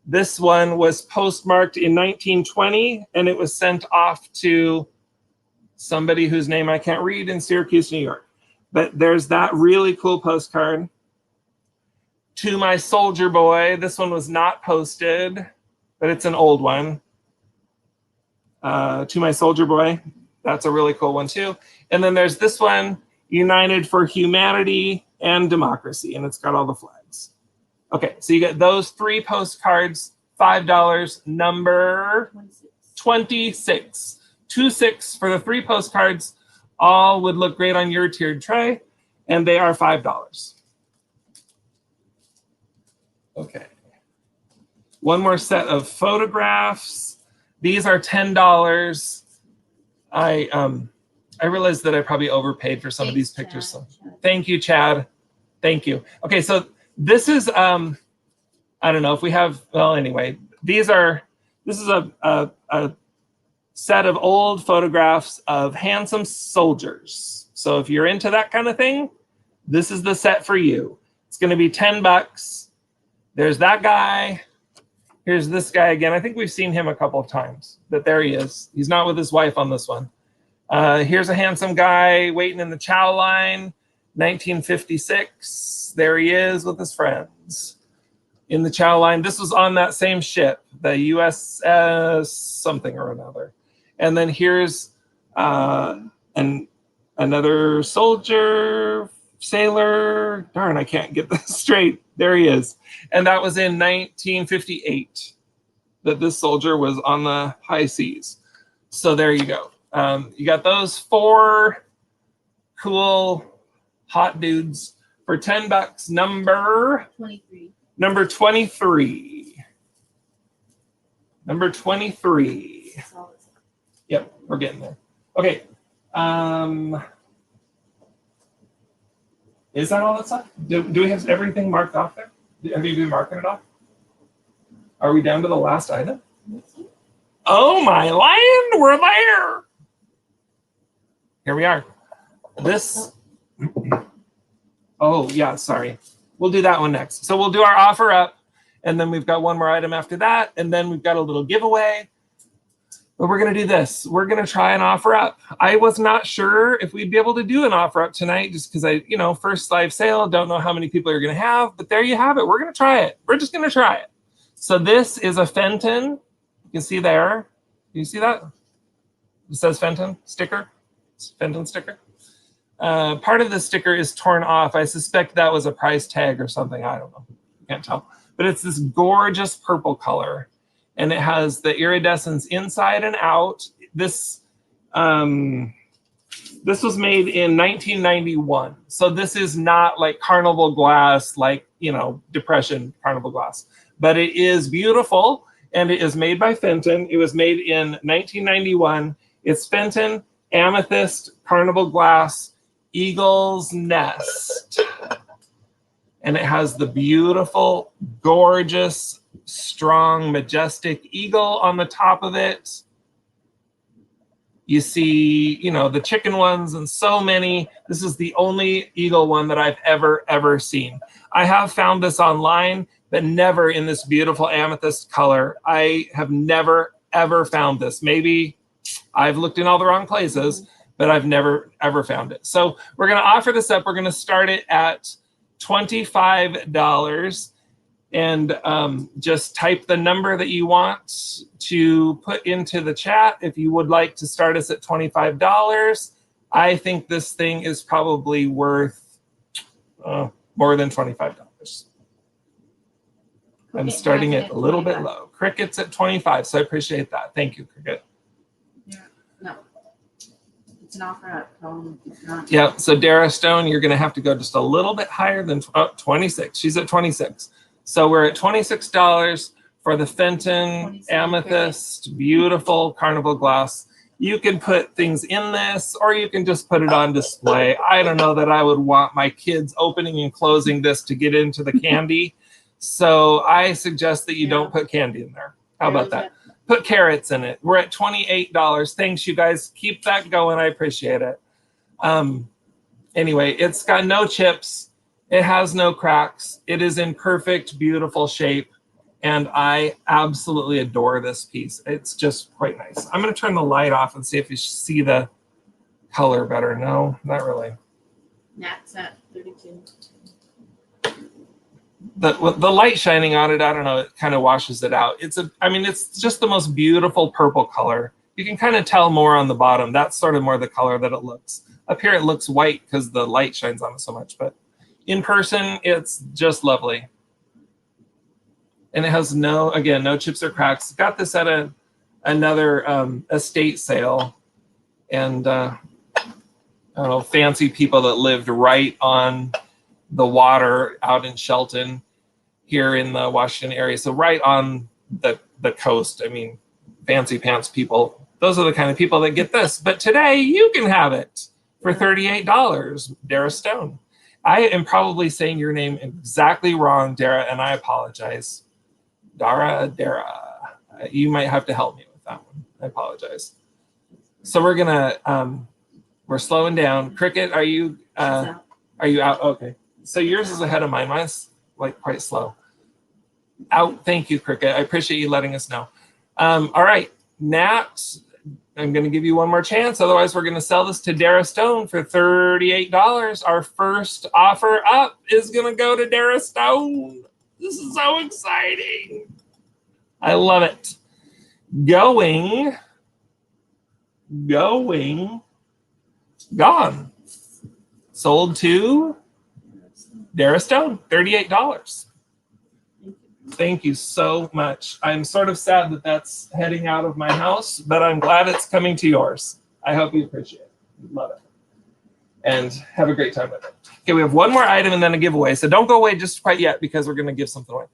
This one was postmarked in 1920, and it was sent off to somebody whose name I can't read in Syracuse, New York. But there's that really cool postcard. To my soldier boy. This one was not posted, but it's an old one. To my soldier boy. That's a really cool one too. And then there's this one, United for Humanity and Democracy, and it's got all the flags. Okay, so you get those 3 postcards, $5, number 26. 26 for the 3 postcards. All would look great on your tiered tray, and they are $5. Okay. One more set of photographs. These are $10. I realized that I probably overpaid for some of these pictures. So thank you, Chad. Thank you. Okay, so this is I don't know if we have, well, anyway, this is a set of old photographs of handsome soldiers. So if you're into that kind of thing, this is the set for you. It's going to be $10. There's that guy. Here's this guy again. I think we've seen him a couple of times, but there he is. He's not with his wife on this one. Here's a handsome guy waiting in the chow line, 1956. There he is with his friends in the chow line. This was on that same ship, the USS something or another. And then here's another soldier, sailor. Darn, I can't get this straight. There he is. And that was in 1958 that this soldier was on the high seas. So there you go. You got those 4 cool hot dudes for $10. Number 23. Number 23. Number 23. That's all it's- Yep, we're getting there. Okay. Is that all that's left? Do we have everything marked off there? Have you been marking it off? Are we down to the last item? Oh my land, we're there. Here we are. This. Oh yeah, sorry. We'll do that one next. So we'll do our offer up, and then we've got one more item after that, and then we've got a little giveaway. But we're gonna do this. We're gonna try an offer up. I was not sure if we'd be able to do an offer up tonight, just because first live sale, don't know how many people you're gonna have, but there you have it. We're gonna try it. We're just gonna try it. So this is a Fenton. You can see there. You see that? It says Fenton sticker. It's Fenton sticker. Part of the sticker is torn off. I suspect that was a price tag or something. I don't know. Can't tell. But it's this gorgeous purple color. And it has the iridescence inside and out. This was made in 1991. So this is not like Carnival glass, like, Depression Carnival glass. But it is beautiful, and it is made by Fenton. It was made in 1991. It's Fenton, Amethyst, Carnival glass, Eagle's Nest. And it has the beautiful, gorgeous, strong, majestic eagle on the top of it. You see, the chicken ones and so many. This is the only eagle one that I've ever seen. I have found this online, but never in this beautiful amethyst color. I have never, ever found this. Maybe I've looked in all the wrong places, but I've never, ever found it. So we're going to offer this up. We're going to start it at $25. And just type the number that you want to put into the chat if you would like to start us at $25. I think this thing is probably worth more than $25. I'm starting it a little bit low. Cricket's at 25, so I appreciate that. Thank you, Cricket. Yeah, no. It's an offer up. Yeah, so Dara Stone, you're going to have to go just a little bit higher than 26. She's at 26. So we're at $26 for the Fenton Amethyst, beautiful Carnival glass. You can put things in this, or you can just put it on display. I don't know that I would want my kids opening and closing this to get into the candy. So I suggest that you don't put candy in there. How about that? Put carrots in it. We're at $28. Thanks, you guys. Keep that going. I appreciate it. Anyway, it's got no chips. It has no cracks. It is in perfect, beautiful shape. And I absolutely adore this piece. It's just quite nice. I'm going to turn the light off and see if you see the color better. No, not really. That's at 32. The light shining on it, I don't know, it kind of washes it out. It's just the most beautiful purple color. You can kind of tell more on the bottom. That's sort of more the color that it looks. Up here it looks white because the light shines on it so much, but in person, it's just lovely. And it has no chips or cracks. Got this at another estate sale. And I don't know, fancy people that lived right on the water out in Shelton here in the Washington area. So right on the coast. I mean, fancy pants people. Those are the kind of people that get this. But today you can have it for $38, Dara Stone. I am probably saying your name exactly wrong, Dara, and I apologize. Dara. You might have to help me with that one. I apologize. So we're slowing down. Cricket, are you out? Okay. So yours is ahead of mine. Mine's like quite slow. Out. Thank you, Cricket. I appreciate you letting us know. All right, Nat, I'm going to give you one more chance. Otherwise, we're going to sell this to Dara Stone for $38. Our first offer up is going to go to Dara Stone. This is so exciting. I love it. Going, gone. Sold to Dara Stone, $38. Thank you so much. I'm sort of sad that that's heading out of my house, but I'm glad it's coming to yours. I hope you appreciate it. Love it. and have a great time with it. Okay, we have one more item and then a giveaway. So don't go away just quite yet because we're going to give something away.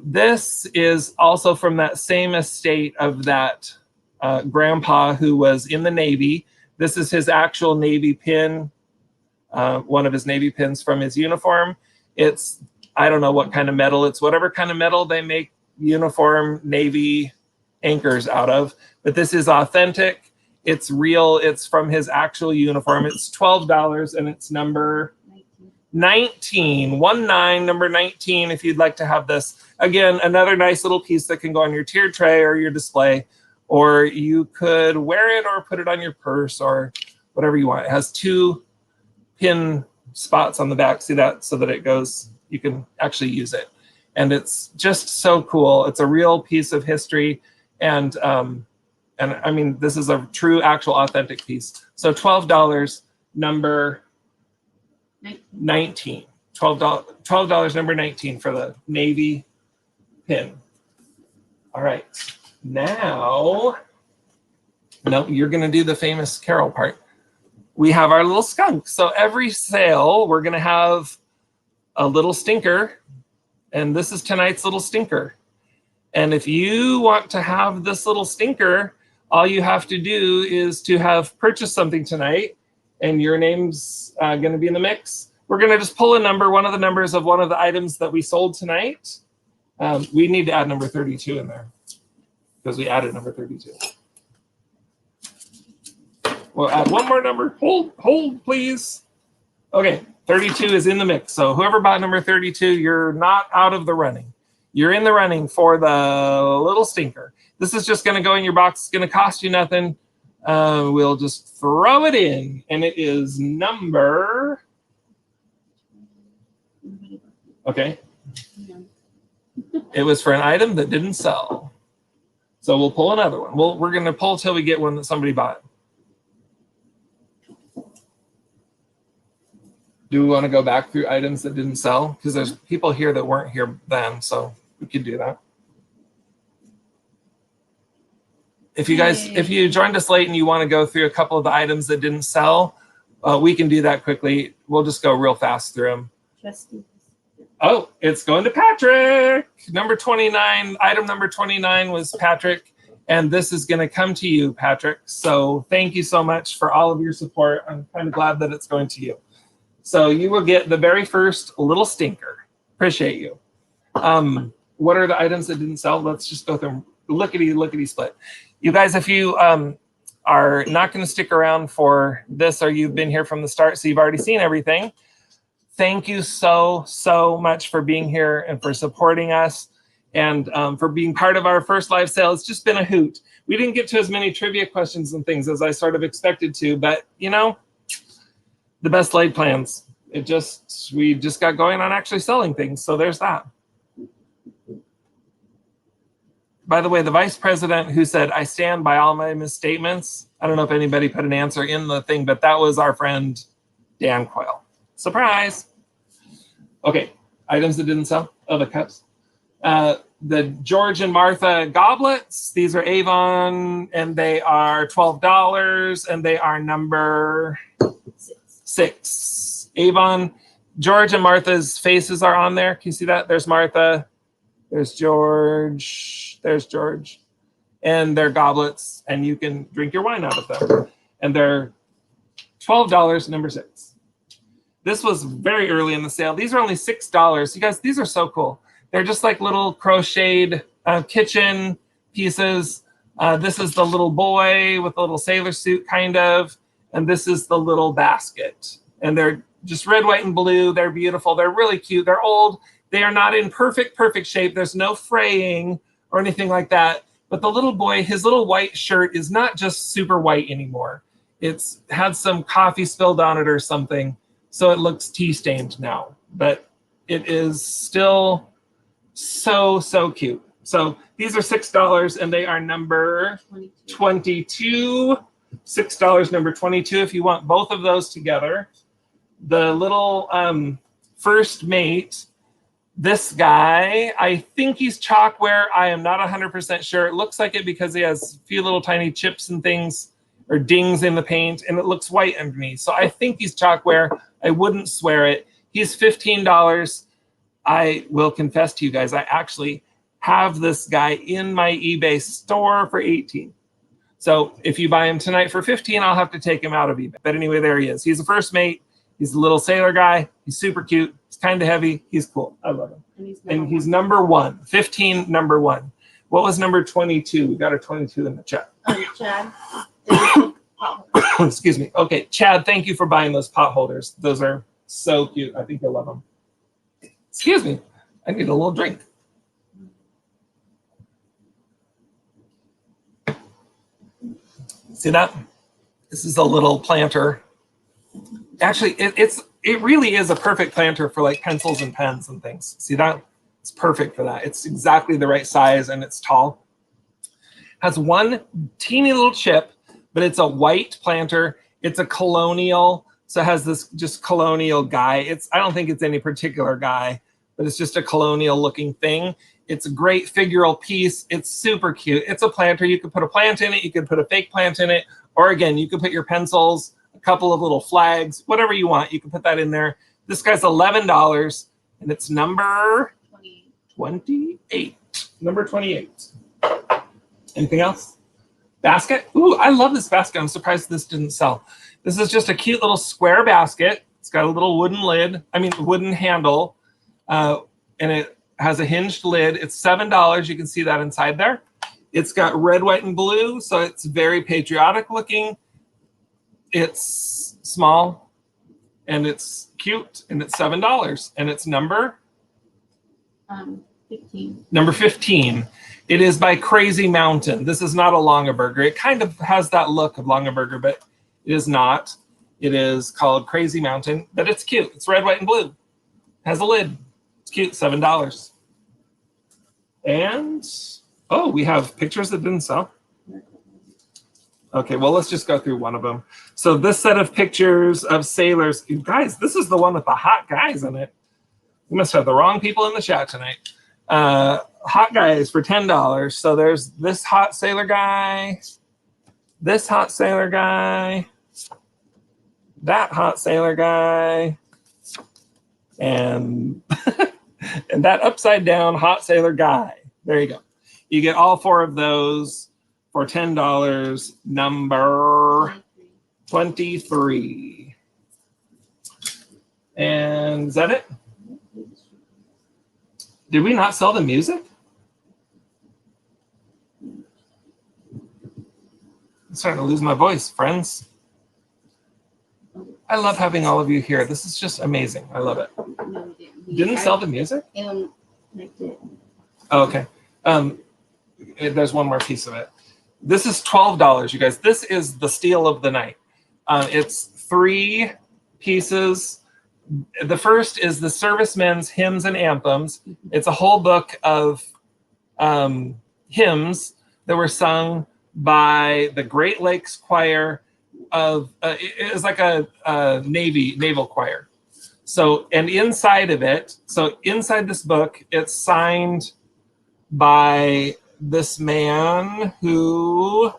This is also from that same estate of that grandpa who was in the Navy. This is his actual Navy pin, one of his Navy pins from his uniform. It's, I don't know what kind of metal. It's whatever kind of metal they make uniform Navy anchors out of. But this is authentic. It's real. It's from his actual uniform. It's $12 and it's number 19, 19, number 19, if you'd like to have this. Again, another nice little piece that can go on your tiered tray or your display, or you could wear it or put it on your purse or whatever you want. It has 2 pin spots on the back. See that? So that it goes, you can actually use it. And it's just so cool. It's a real piece of history. And I mean, this is a true, actual, authentic piece. So $12, number 19. $12, number 19 for the Navy pin. All right. Now, no, you're going to do the famous Carol part. We have our little skunk. So every sale, we're going to have a little stinker. And this is tonight's little stinker. And if you want to have this little stinker, all you have to do is to have purchased something tonight, and your name's going to be in the mix. We're going to just pull a number, one of the numbers of one of the items that we sold tonight. We need to add number 32 in there because we added number 32. We'll add one more number. Hold, please. Okay, 32 is in the mix. So whoever bought number 32, you're not out of the running. You're in the running for the little stinker. This is just going to go in your box. It's going to cost you nothing. We'll just throw it in, and it is number. Okay. It was for an item that didn't sell. So we'll pull another one. We're going to pull till we get one that somebody bought. Do we want to go back through items that didn't sell? Because there's people here that weren't here then, so we could do that. If you guys, if you joined us late and you want to go through a couple of the items that didn't sell, we can do that quickly. We'll just go real fast through them. Trustee. Oh, it's going to Patrick. Number 29, item number 29 was Patrick. And this is going to come to you, Patrick. So thank you so much for all of your support. I'm kind of glad that it's going to you. So you will get the very first little stinker. Appreciate you. What are the items that didn't sell? Let's just go through them. Lickety split. You guys, if you are not going to stick around for this, or you've been here from the start, so you've already seen everything, thank you so much for being here and for supporting us and for being part of our first live sale. It's just been a hoot. We didn't get to as many trivia questions and things as I sort of expected to, but you know, the best laid plans. We just got going on actually selling things. So there's that. By the way, the vice president who said, I stand by all my misstatements. I don't know if anybody put an answer in the thing, but that was our friend, Dan Coyle. Surprise. Okay, items that didn't sell. Oh, the cups. The George and Martha goblets. These are Avon, and they are $12, and they are number 6. Avon, George and Martha's faces are on there. Can you see that? There's Martha. There's George. There's George. And they're goblets, and you can drink your wine out of them. And they're $12, number 6. This was very early in the sale. These are only $6. You guys, these are so cool. They're just like little crocheted kitchen pieces. This is the little boy with a little sailor suit, kind of. And this is the little basket. And they're just red, white, and blue. They're beautiful. They're really cute. They're old. They are not in perfect shape. There's no fraying or anything like that. But the little boy, his little white shirt is not just super white anymore. It's had some coffee spilled on it or something. So it looks tea-stained now. But it is still so cute. So these are $6, and they are number 22. $6, number 22, if you want both of those together. The little first mate, this guy, I think he's chalkware. I am not 100% sure. It looks like it because he has a few little tiny chips and things or dings in the paint, and it looks white underneath. So I think he's chalkware. I wouldn't swear it. He's $15. I will confess to you guys, I actually have this guy in my eBay store for $18. So if you buy him tonight for $15, I'll have to take him out of eBay. But anyway, there he is. He's a first mate. He's a little sailor guy. He's super cute. He's kind of heavy. He's cool. I love him. And he's number 1. 15, number 1. What was number 22? We got a 22 in the chat. Chad. Excuse me. Okay, Chad, thank you for buying those pot holders. Those are so cute. I think you'll love them. Excuse me. I need a little drink. See that? This is a little planter. Actually, it really is a perfect planter for like pencils and pens and things. See that? It's perfect for that. It's exactly the right size and it's tall. Has one teeny little chip, but it's a white planter. It's a colonial, so it has this just colonial guy. I don't think it's any particular guy, but it's just a colonial looking thing. It's a great figural piece. It's super cute. It's a planter. You could put a plant in it. You could put a fake plant in it. Or again, you could put your pencils, a couple of little flags, whatever you want. You can put that in there. This guy's $11, and it's number 28. Number 28. Anything else? Basket? Ooh, I love this basket. I'm surprised this didn't sell. This is just a cute little square basket. It's got a little wooden handle, and it has a hinged lid. It's $7. You can see that inside there. It's got red, white, and blue, so it's very patriotic looking. It's small, and it's cute, and it's $7, and it's number 15. Number 15. It is by Crazy Mountain. This is not a Longaberger. It kind of has that look of Longaberger, but it is not. It is called Crazy Mountain, but it's cute. It's red, white, and blue. Has a lid. It's cute, $7. And, oh, we have pictures that didn't sell. Okay, well, let's just go through one of them. So this set of pictures of sailors, you guys, this is the one with the hot guys in it. We must have the wrong people in the chat tonight. Hot guys for $10. So there's this hot sailor guy, this hot sailor guy, that hot sailor guy, and and that upside down hot sailor guy. There you go. You get all 4 of those for $10. Number 23. And is that it? Did we not sell the music? I'm starting to lose my voice, friends. I love having all of you here. This is just amazing. I love it. No, we Didn't sell the music? Oh, okay. There's one more piece of it. This is $12, you guys. This is the steal of the night. It's 3 pieces. The first is the Servicemen's Hymns and Anthems. It's a whole book of hymns that were sung by the Great Lakes Choir of, it is like a naval choir. So, and inside of it, so inside this book, it's signed by this man who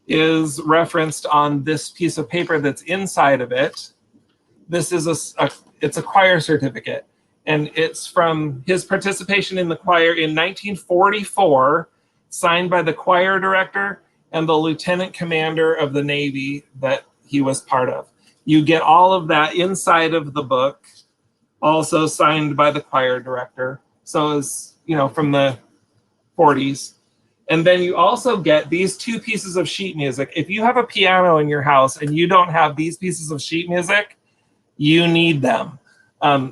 is referenced on this piece of paper that's inside of it. This is it's a choir certificate, and it's from his participation in the choir in 1944, signed by the choir director and the lieutenant commander of the Navy that he was part of. You get all of that inside of the book, also signed by the choir director. So it's, from the 40s. And then you also get these 2 pieces of sheet music. If you have a piano in your house and you don't have these pieces of sheet music, you need them.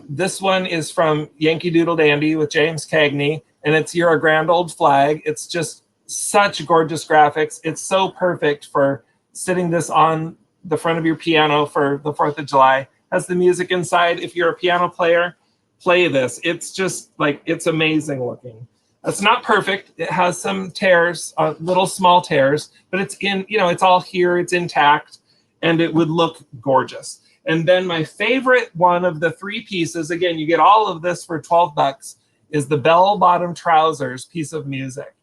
This one is from Yankee Doodle Dandy with James Cagney, and it's You're a Grand Old Flag. It's just such gorgeous graphics. It's so perfect for sitting this on the front of your piano for the 4th of July. Has the music inside. If you're a piano player, play this. It's just like, it's amazing looking. It's not perfect. It has some tears, little small tears, but it's it's all here, it's intact, and it would look gorgeous. And then my favorite one of the 3 pieces, again, you get all of this for $12, is the Bell Bottom Trousers piece of music.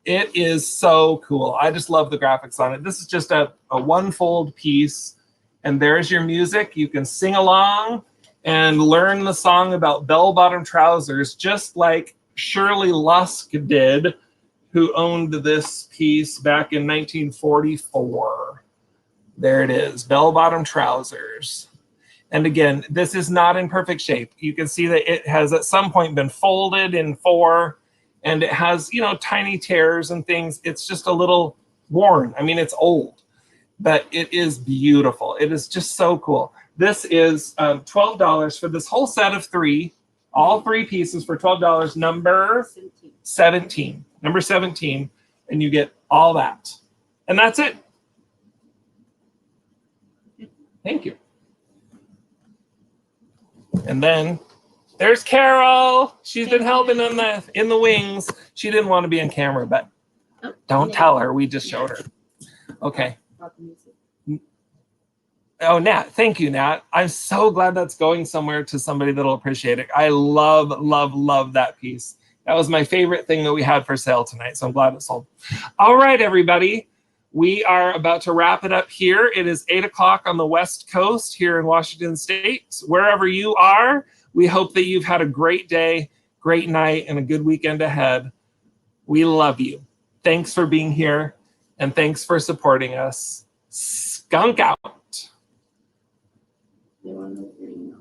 It is so cool. I just love the graphics on it. This is just a one-fold piece, and there's your music. You can sing along and learn the song about bell-bottom trousers, just like Shirley Lusk did, who owned this piece back in 1944. There it is, bell-bottom trousers. And again, this is not in perfect shape. You can see that it has at some point been folded in four, and it has, you know, tiny tears and things. It's just a little worn. I mean, it's old, but it is beautiful. It is just so cool. This is $12 for this whole set of three, all three pieces for $12, number 17. Number 17, and you get all that. And that's it. Thank you. And then there's Carol. She's been helping in the wings. She didn't want to be on camera, but don't tell her. We just showed her. Okay. Oh, Nat. Thank you, Nat. I'm so glad that's going somewhere to somebody that'll appreciate it. I love, love, love that piece. That was my favorite thing that we had for sale tonight, so I'm glad it sold. All right, everybody. We are about to wrap it up here. It is 8 o'clock on the West Coast here in Washington State. Wherever you are, we hope that you've had a great day, great night, and a good weekend ahead. We love you. Thanks for being here, and thanks for supporting us. Skunk out.